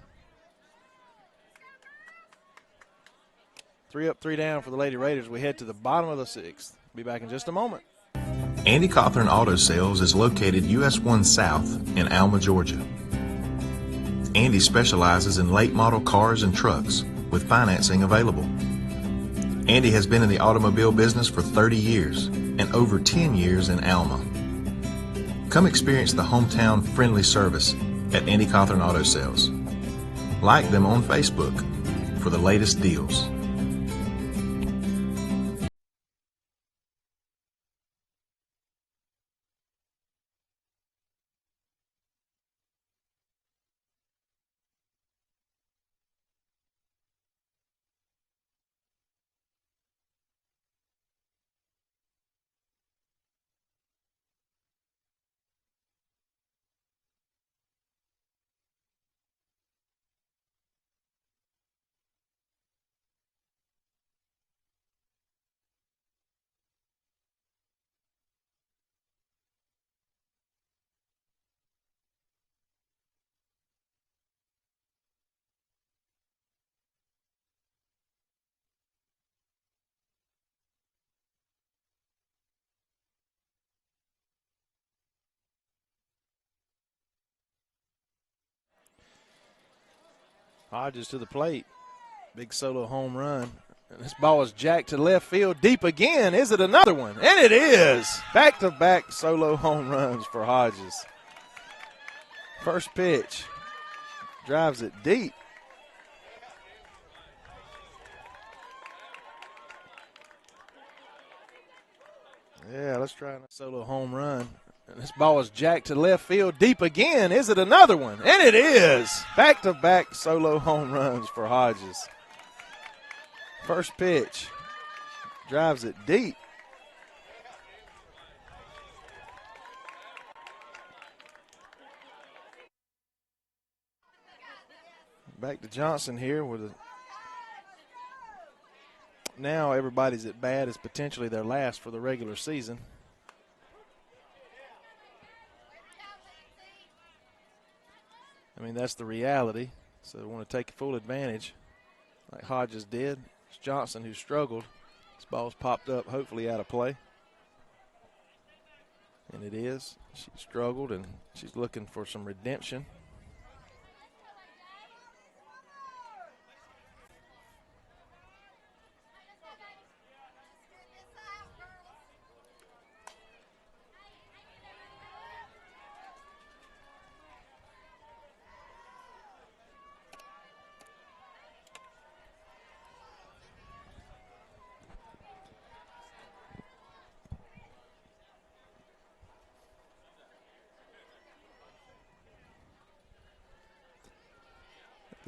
3 up, 3 down for the Lady Raiders. We head to the bottom of the 6th. Be back in just a moment. Andy Cawthorn Auto Sales is located US 1 South in Alma, Georgia. Andy specializes in late model cars and trucks with financing available. Andy has been in the automobile business for 30 years and over 10 years in Alma. Come experience the hometown friendly service at Andy Cawthorn Auto Sales. Like them on Facebook for the latest deals. Hodges to the plate. Big solo home run. And this ball is jacked to left field deep again. Is it another one? And it is. Back-to-back solo home runs for Hodges. First pitch. Drives it deep. Yeah, let's try a solo home run. And this ball is jacked to left field deep again. Is it another one? And it is. Back-to-back solo home runs for Hodges. First pitch. Drives it deep. Back to Johnson here with now everybody's at bat is potentially their last for the regular season. I mean, that's the reality. So they want to take full advantage like Hodges did. It's Johnson who struggled. This ball's popped up, hopefully out of play. And it is. She struggled, and she's looking for some redemption.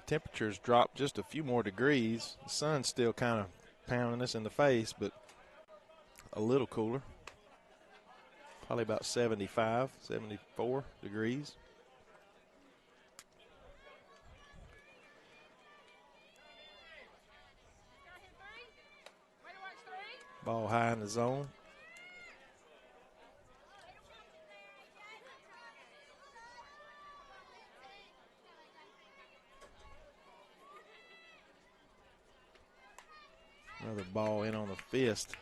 Temperatures dropped just a few more degrees. The sun's still kind of pounding us in the face, but a little cooler. Probably about 75, 74 degrees. Ball high in the zone. Another ball in on the fist.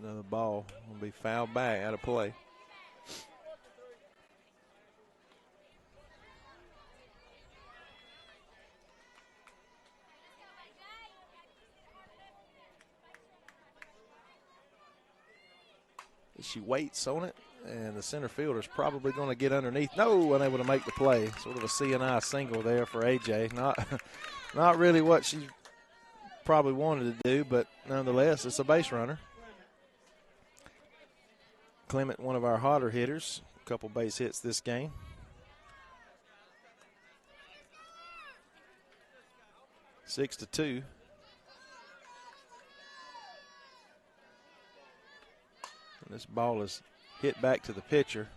Another ball will be fouled back out of play. She waits on it, and the center fielder's probably going to get underneath. No, unable to make the play. Sort of a C&I single there for AJ. Not really what she probably wanted to do, but nonetheless, it's a base runner. Clement, one of our hotter hitters, a couple base hits this game. 6-2. This ball is hit back to the pitcher.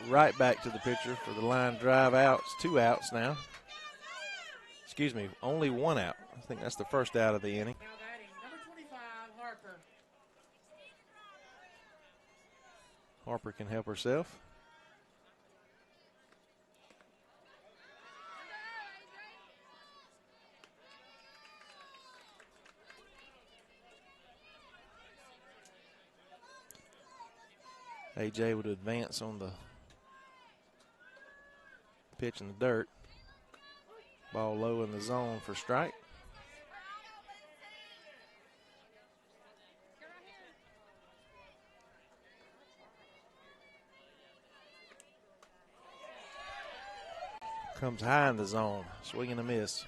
Right back to the pitcher for the line drive out. It's 2 outs now. Excuse me, only 1 out. I think that's the first out of the inning. Now batting, number 25, Harper. Harper can help herself. AJ would advance on the pitch in the dirt. Ball low in the zone for strike. Comes high in the zone, swing and a miss.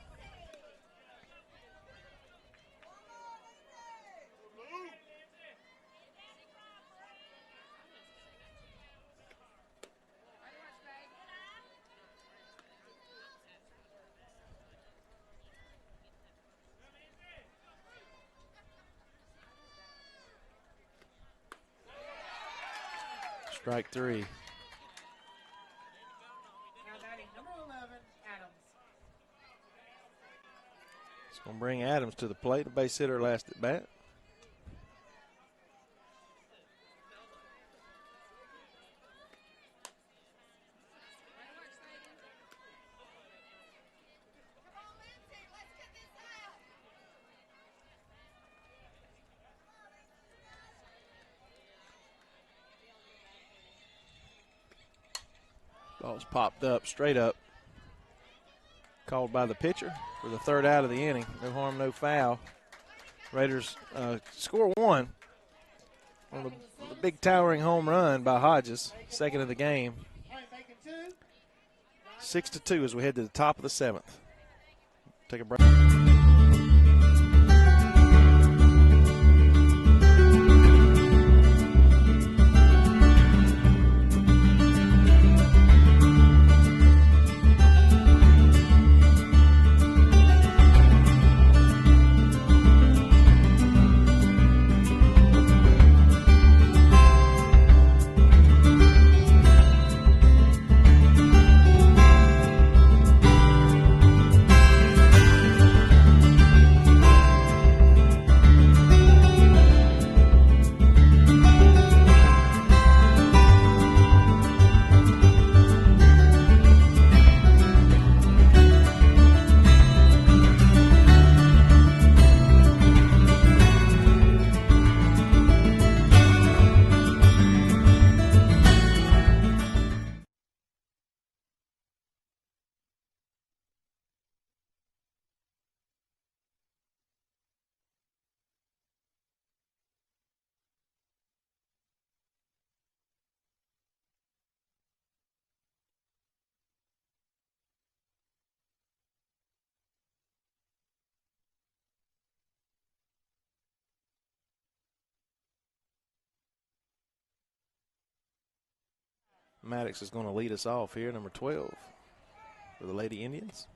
Strike 3. Now batting, number 11, Adams. It's going to bring Adams to the plate, the base hitter last at bat. Ball's popped up, straight up. Called by the pitcher for the 3rd out of the inning. No harm, no foul. Raiders score 1 on the big towering home run by Hodges, 2nd of the game. 6-2 as we head to the top of the 7th. Take a break. Maddox is going to lead us off here, number 12 for the Lady Indians.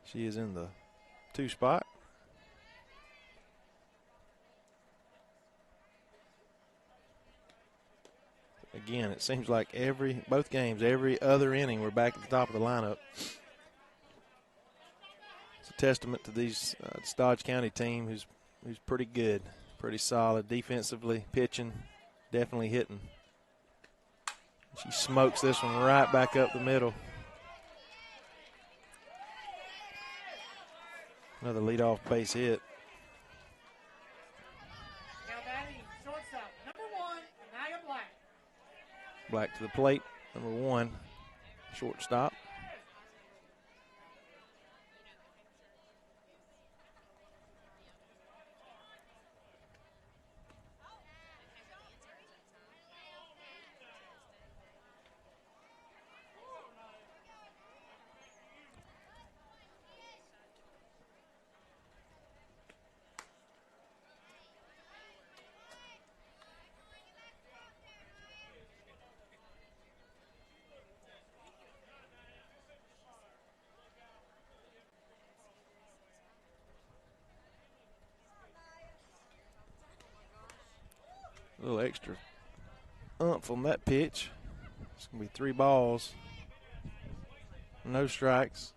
She is in the 2 spot. Again, it seems like both games, every other inning, we're back at the top of the lineup. It's a testament to this Dodge County team who's pretty good, pretty solid defensively, pitching, definitely hitting. She smokes this one right back up the middle. Another leadoff base hit. Now batting shortstop, number 1, Anaya Black. Black to the plate, number 1, shortstop. A little extra oomph on that pitch. It's going to be 3 balls, no strikes.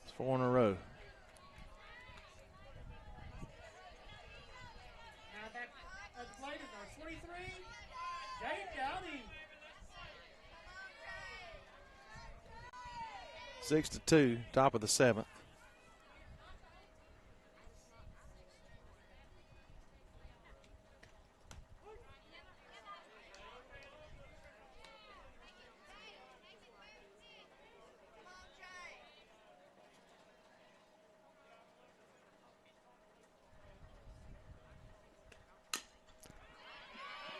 It's 4 in a row. Now back at the plate is number 43, Jade Dowdy. 6-2, top of the 7th.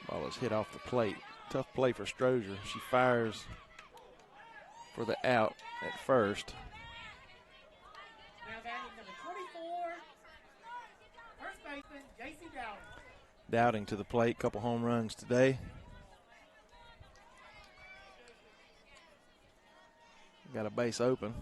Ball is hit off the plate. Tough play for Strozier. She fires for the out at first. Now batting number 24, first baseman J.C. Dowdy. Dowding to the plate, couple home runs today. Got a base open.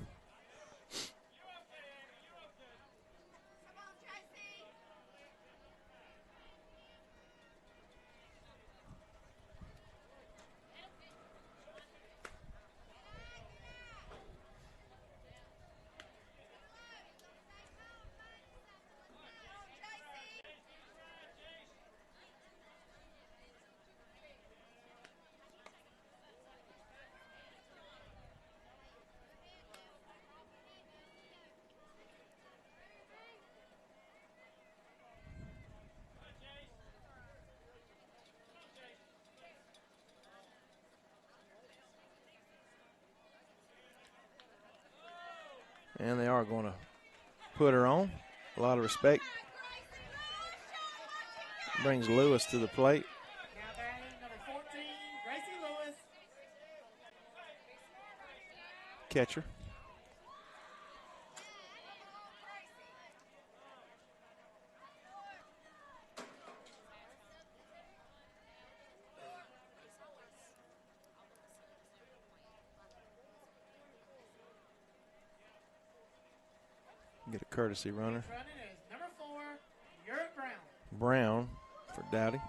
And they are going to put her on. A lot of respect. Brings Lewis to the plate. Now batting number 14, Gracie Lewis. Catcher. Get a courtesy runner. Running is number 4, Yurt Brown. Brown for Dowdy.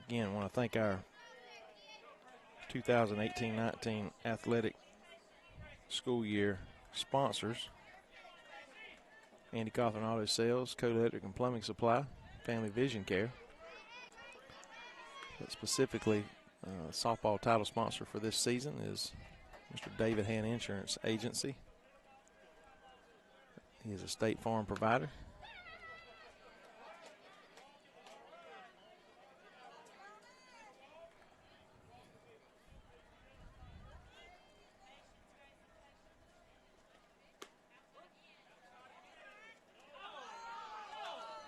Again, I want to thank our 2018-19 athletic school year sponsors: Andy Cawthorn Auto Sales, Code Electric and Plumbing Supply, Family Vision Care. But specifically, softball title sponsor for this season is Mr. David Hand Insurance Agency. He is a State Farm provider.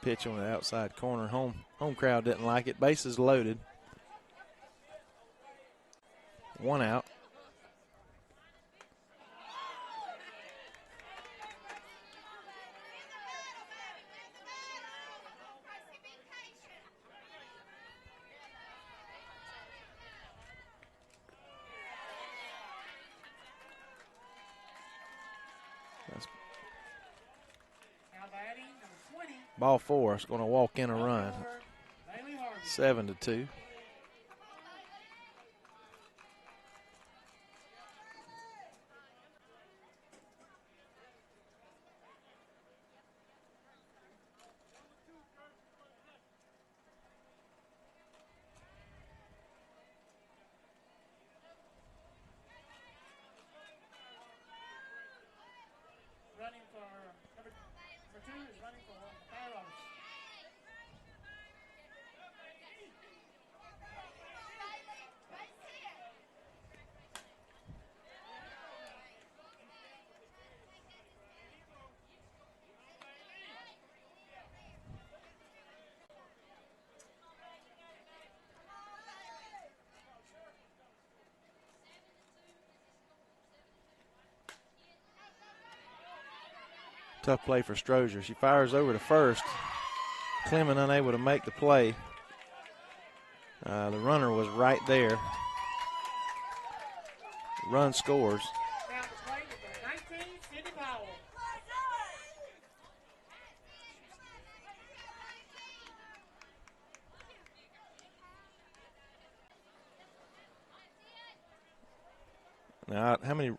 Pitch on the outside corner. Home crowd didn't like it. Bases loaded. 1 out. Now batting, number 20. Ball 4 is going to walk in a run. 7-2. Running for number 2 is running for Barros. Tough play for Strozier. She fires over to first. Clement unable to make the play. The runner was right there. Run scores. Now the play is number 19, Cindy Powell. Now, how many?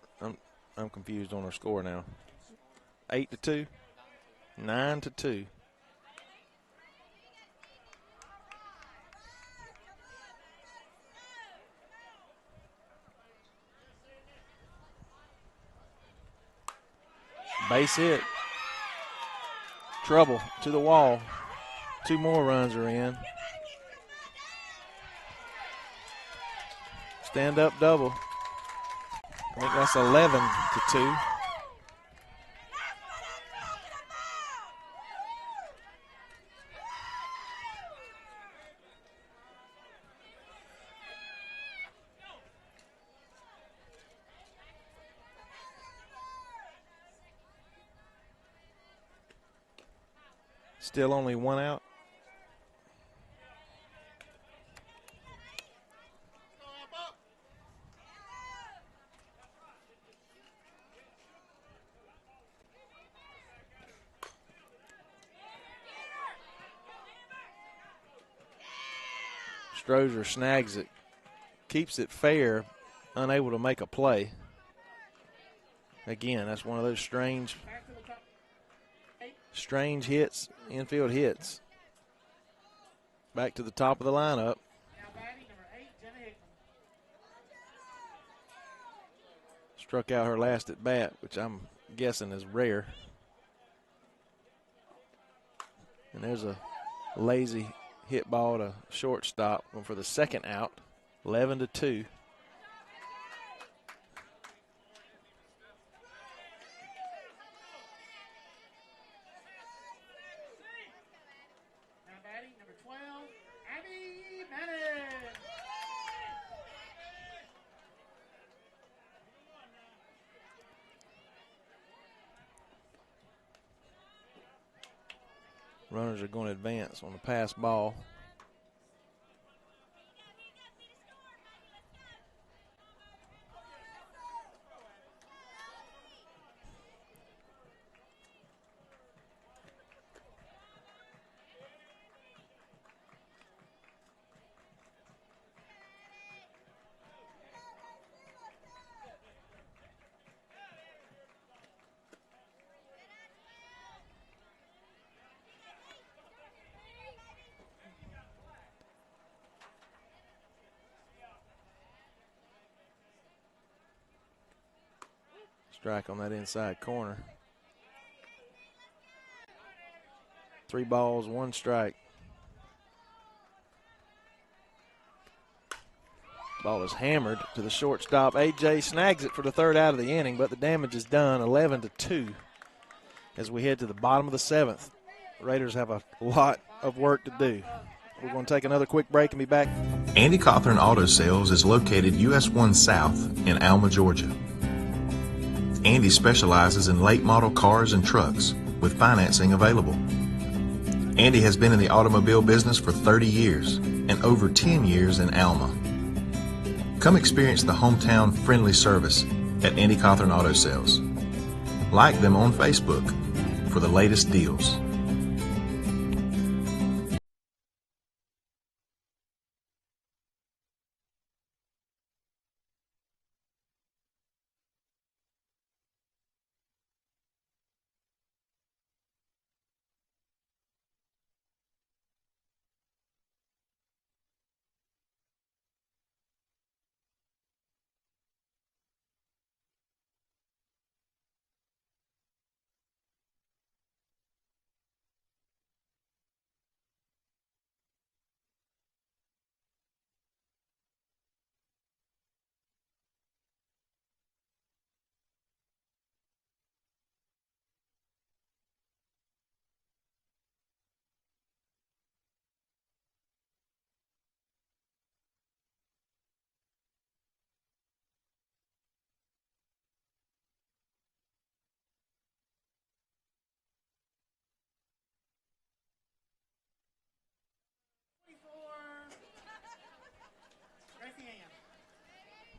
I'm confused on her score now. 8-2, 9-2. Base hit. Trouble to the wall. 2 more runs are in. Stand up double. I think that's 11-2. Still only 1 out. Strozier snags it, keeps it fair, unable to make a play. Again, that's one of those strange hits, infield hits. Back to the top of the lineup. Now batting, number 8, Jenna Hickman. Struck out her last at bat, which I'm guessing is rare. And there's a lazy hit ball to shortstop for the second out. 11-2. Now batting, number 12, Abby Manning. Runners are going to advance on the pass ball. Strike on that inside corner. 3 balls, 1 strike. Ball is hammered to the shortstop. A.J. snags it for the 3rd out of the inning, but the damage is done, 11-2. As we head to the bottom of the 7th, Raiders have a lot of work to do. We're going to take another quick break and be back. Andy Cawthorn Auto Sales is located US 1 South in Alma, Georgia. Andy specializes in late model cars and trucks with financing available. Andy has been in the automobile business for 30 years and over 10 years in Alma. Come experience the hometown friendly service at Andy Cawthorn Auto Sales. Like them on Facebook for the latest deals.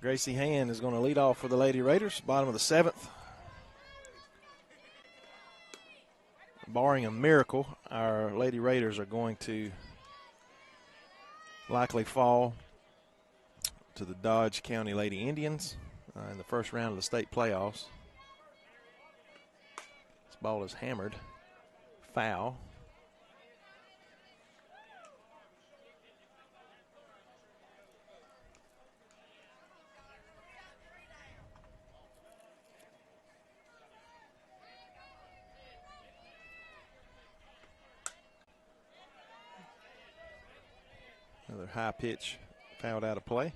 Gracie Hand is going to lead off for the Lady Raiders, bottom of the 7th. Barring a miracle, our Lady Raiders are going to likely fall to the Dodge County Lady Indians in the first round of the state playoffs. This ball is hammered, foul. Another high pitch fouled out of play.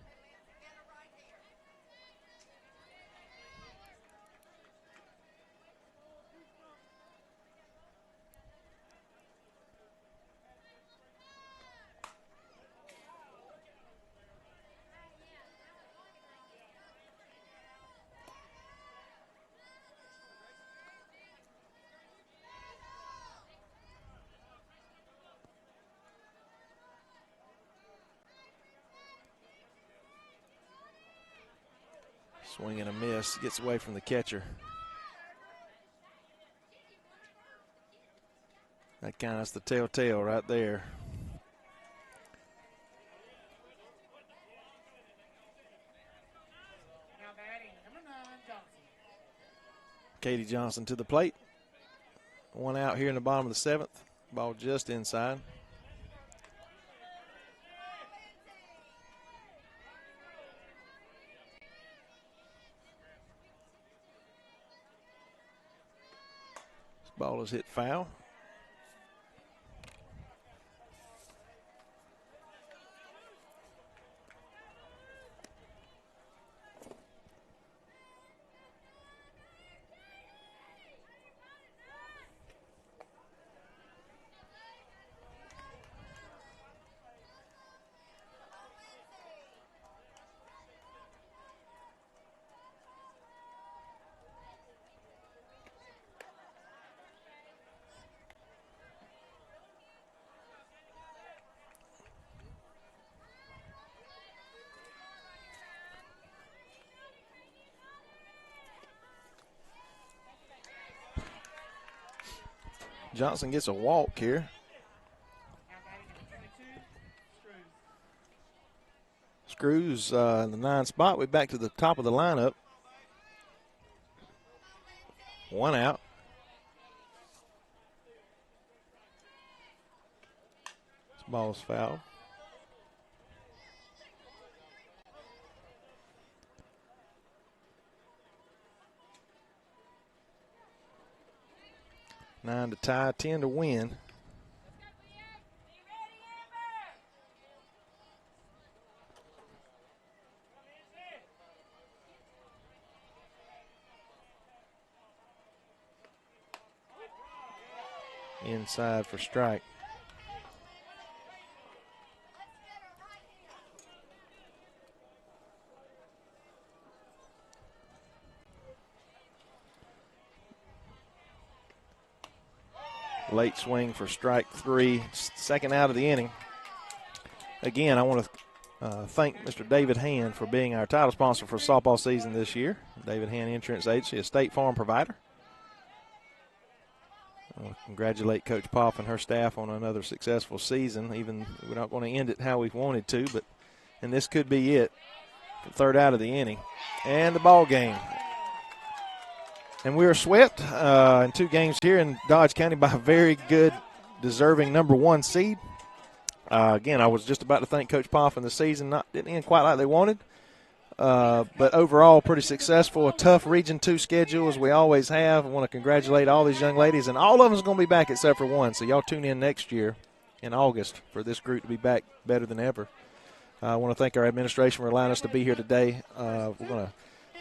Swing and a miss, gets away from the catcher. That kind of the telltale right there. Now batting, number 9, Johnson. Katie Johnson to the plate. 1 out here in the bottom of the 7th. Ball just inside. Ball is hit foul. Johnson gets a walk here. Now batting, number 22, Screws in the 9 spot. We're back to the top of the lineup. 1 out. This ball's foul. 9 to tie, 10 to win. Inside for strike. Late swing for strike 3, second out of the inning. Again, I want to thank Mr. David Hand for being our title sponsor for softball season this year. David Hand Insurance Agency, a State Farm provider. I want to congratulate Coach Poff and her staff on another successful season. Even we're not going to end it how we wanted to, and this could be it. Third out of the inning, and the ball game. And we were swept in 2 games here in Dodge County by a very good, deserving number 1 seed. Again, I was just about to thank Coach Poff and the season. Didn't end quite like they wanted. But overall, pretty successful. A tough Region 2 schedule, as we always have. I want to congratulate all these young ladies. And all of them is going to be back except for one. So y'all tune in next year in August for this group to be back better than ever. I want to thank our administration for allowing us to be here today. We're going to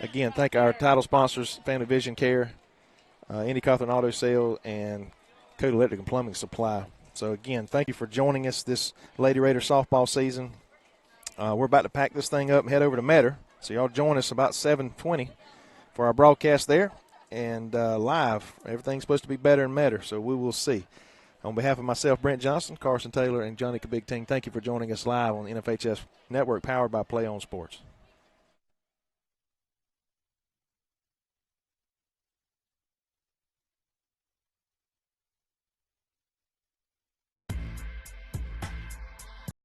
again, thank our title sponsors, Family Vision Care, Indy Cawthorn Auto Sale, and Code Electric and Plumbing Supply. So, again, thank you for joining us this Lady Raider softball season. We're about to pack this thing up and head over to Metter. So, y'all join us about 7:20 for our broadcast there. And live, everything's supposed to be better in Metter, so we will see. On behalf of myself, Brent Johnson, Carson Taylor, and Johnny Kabig Ting, thank you for joining us live on the NFHS Network powered by Play On Sports.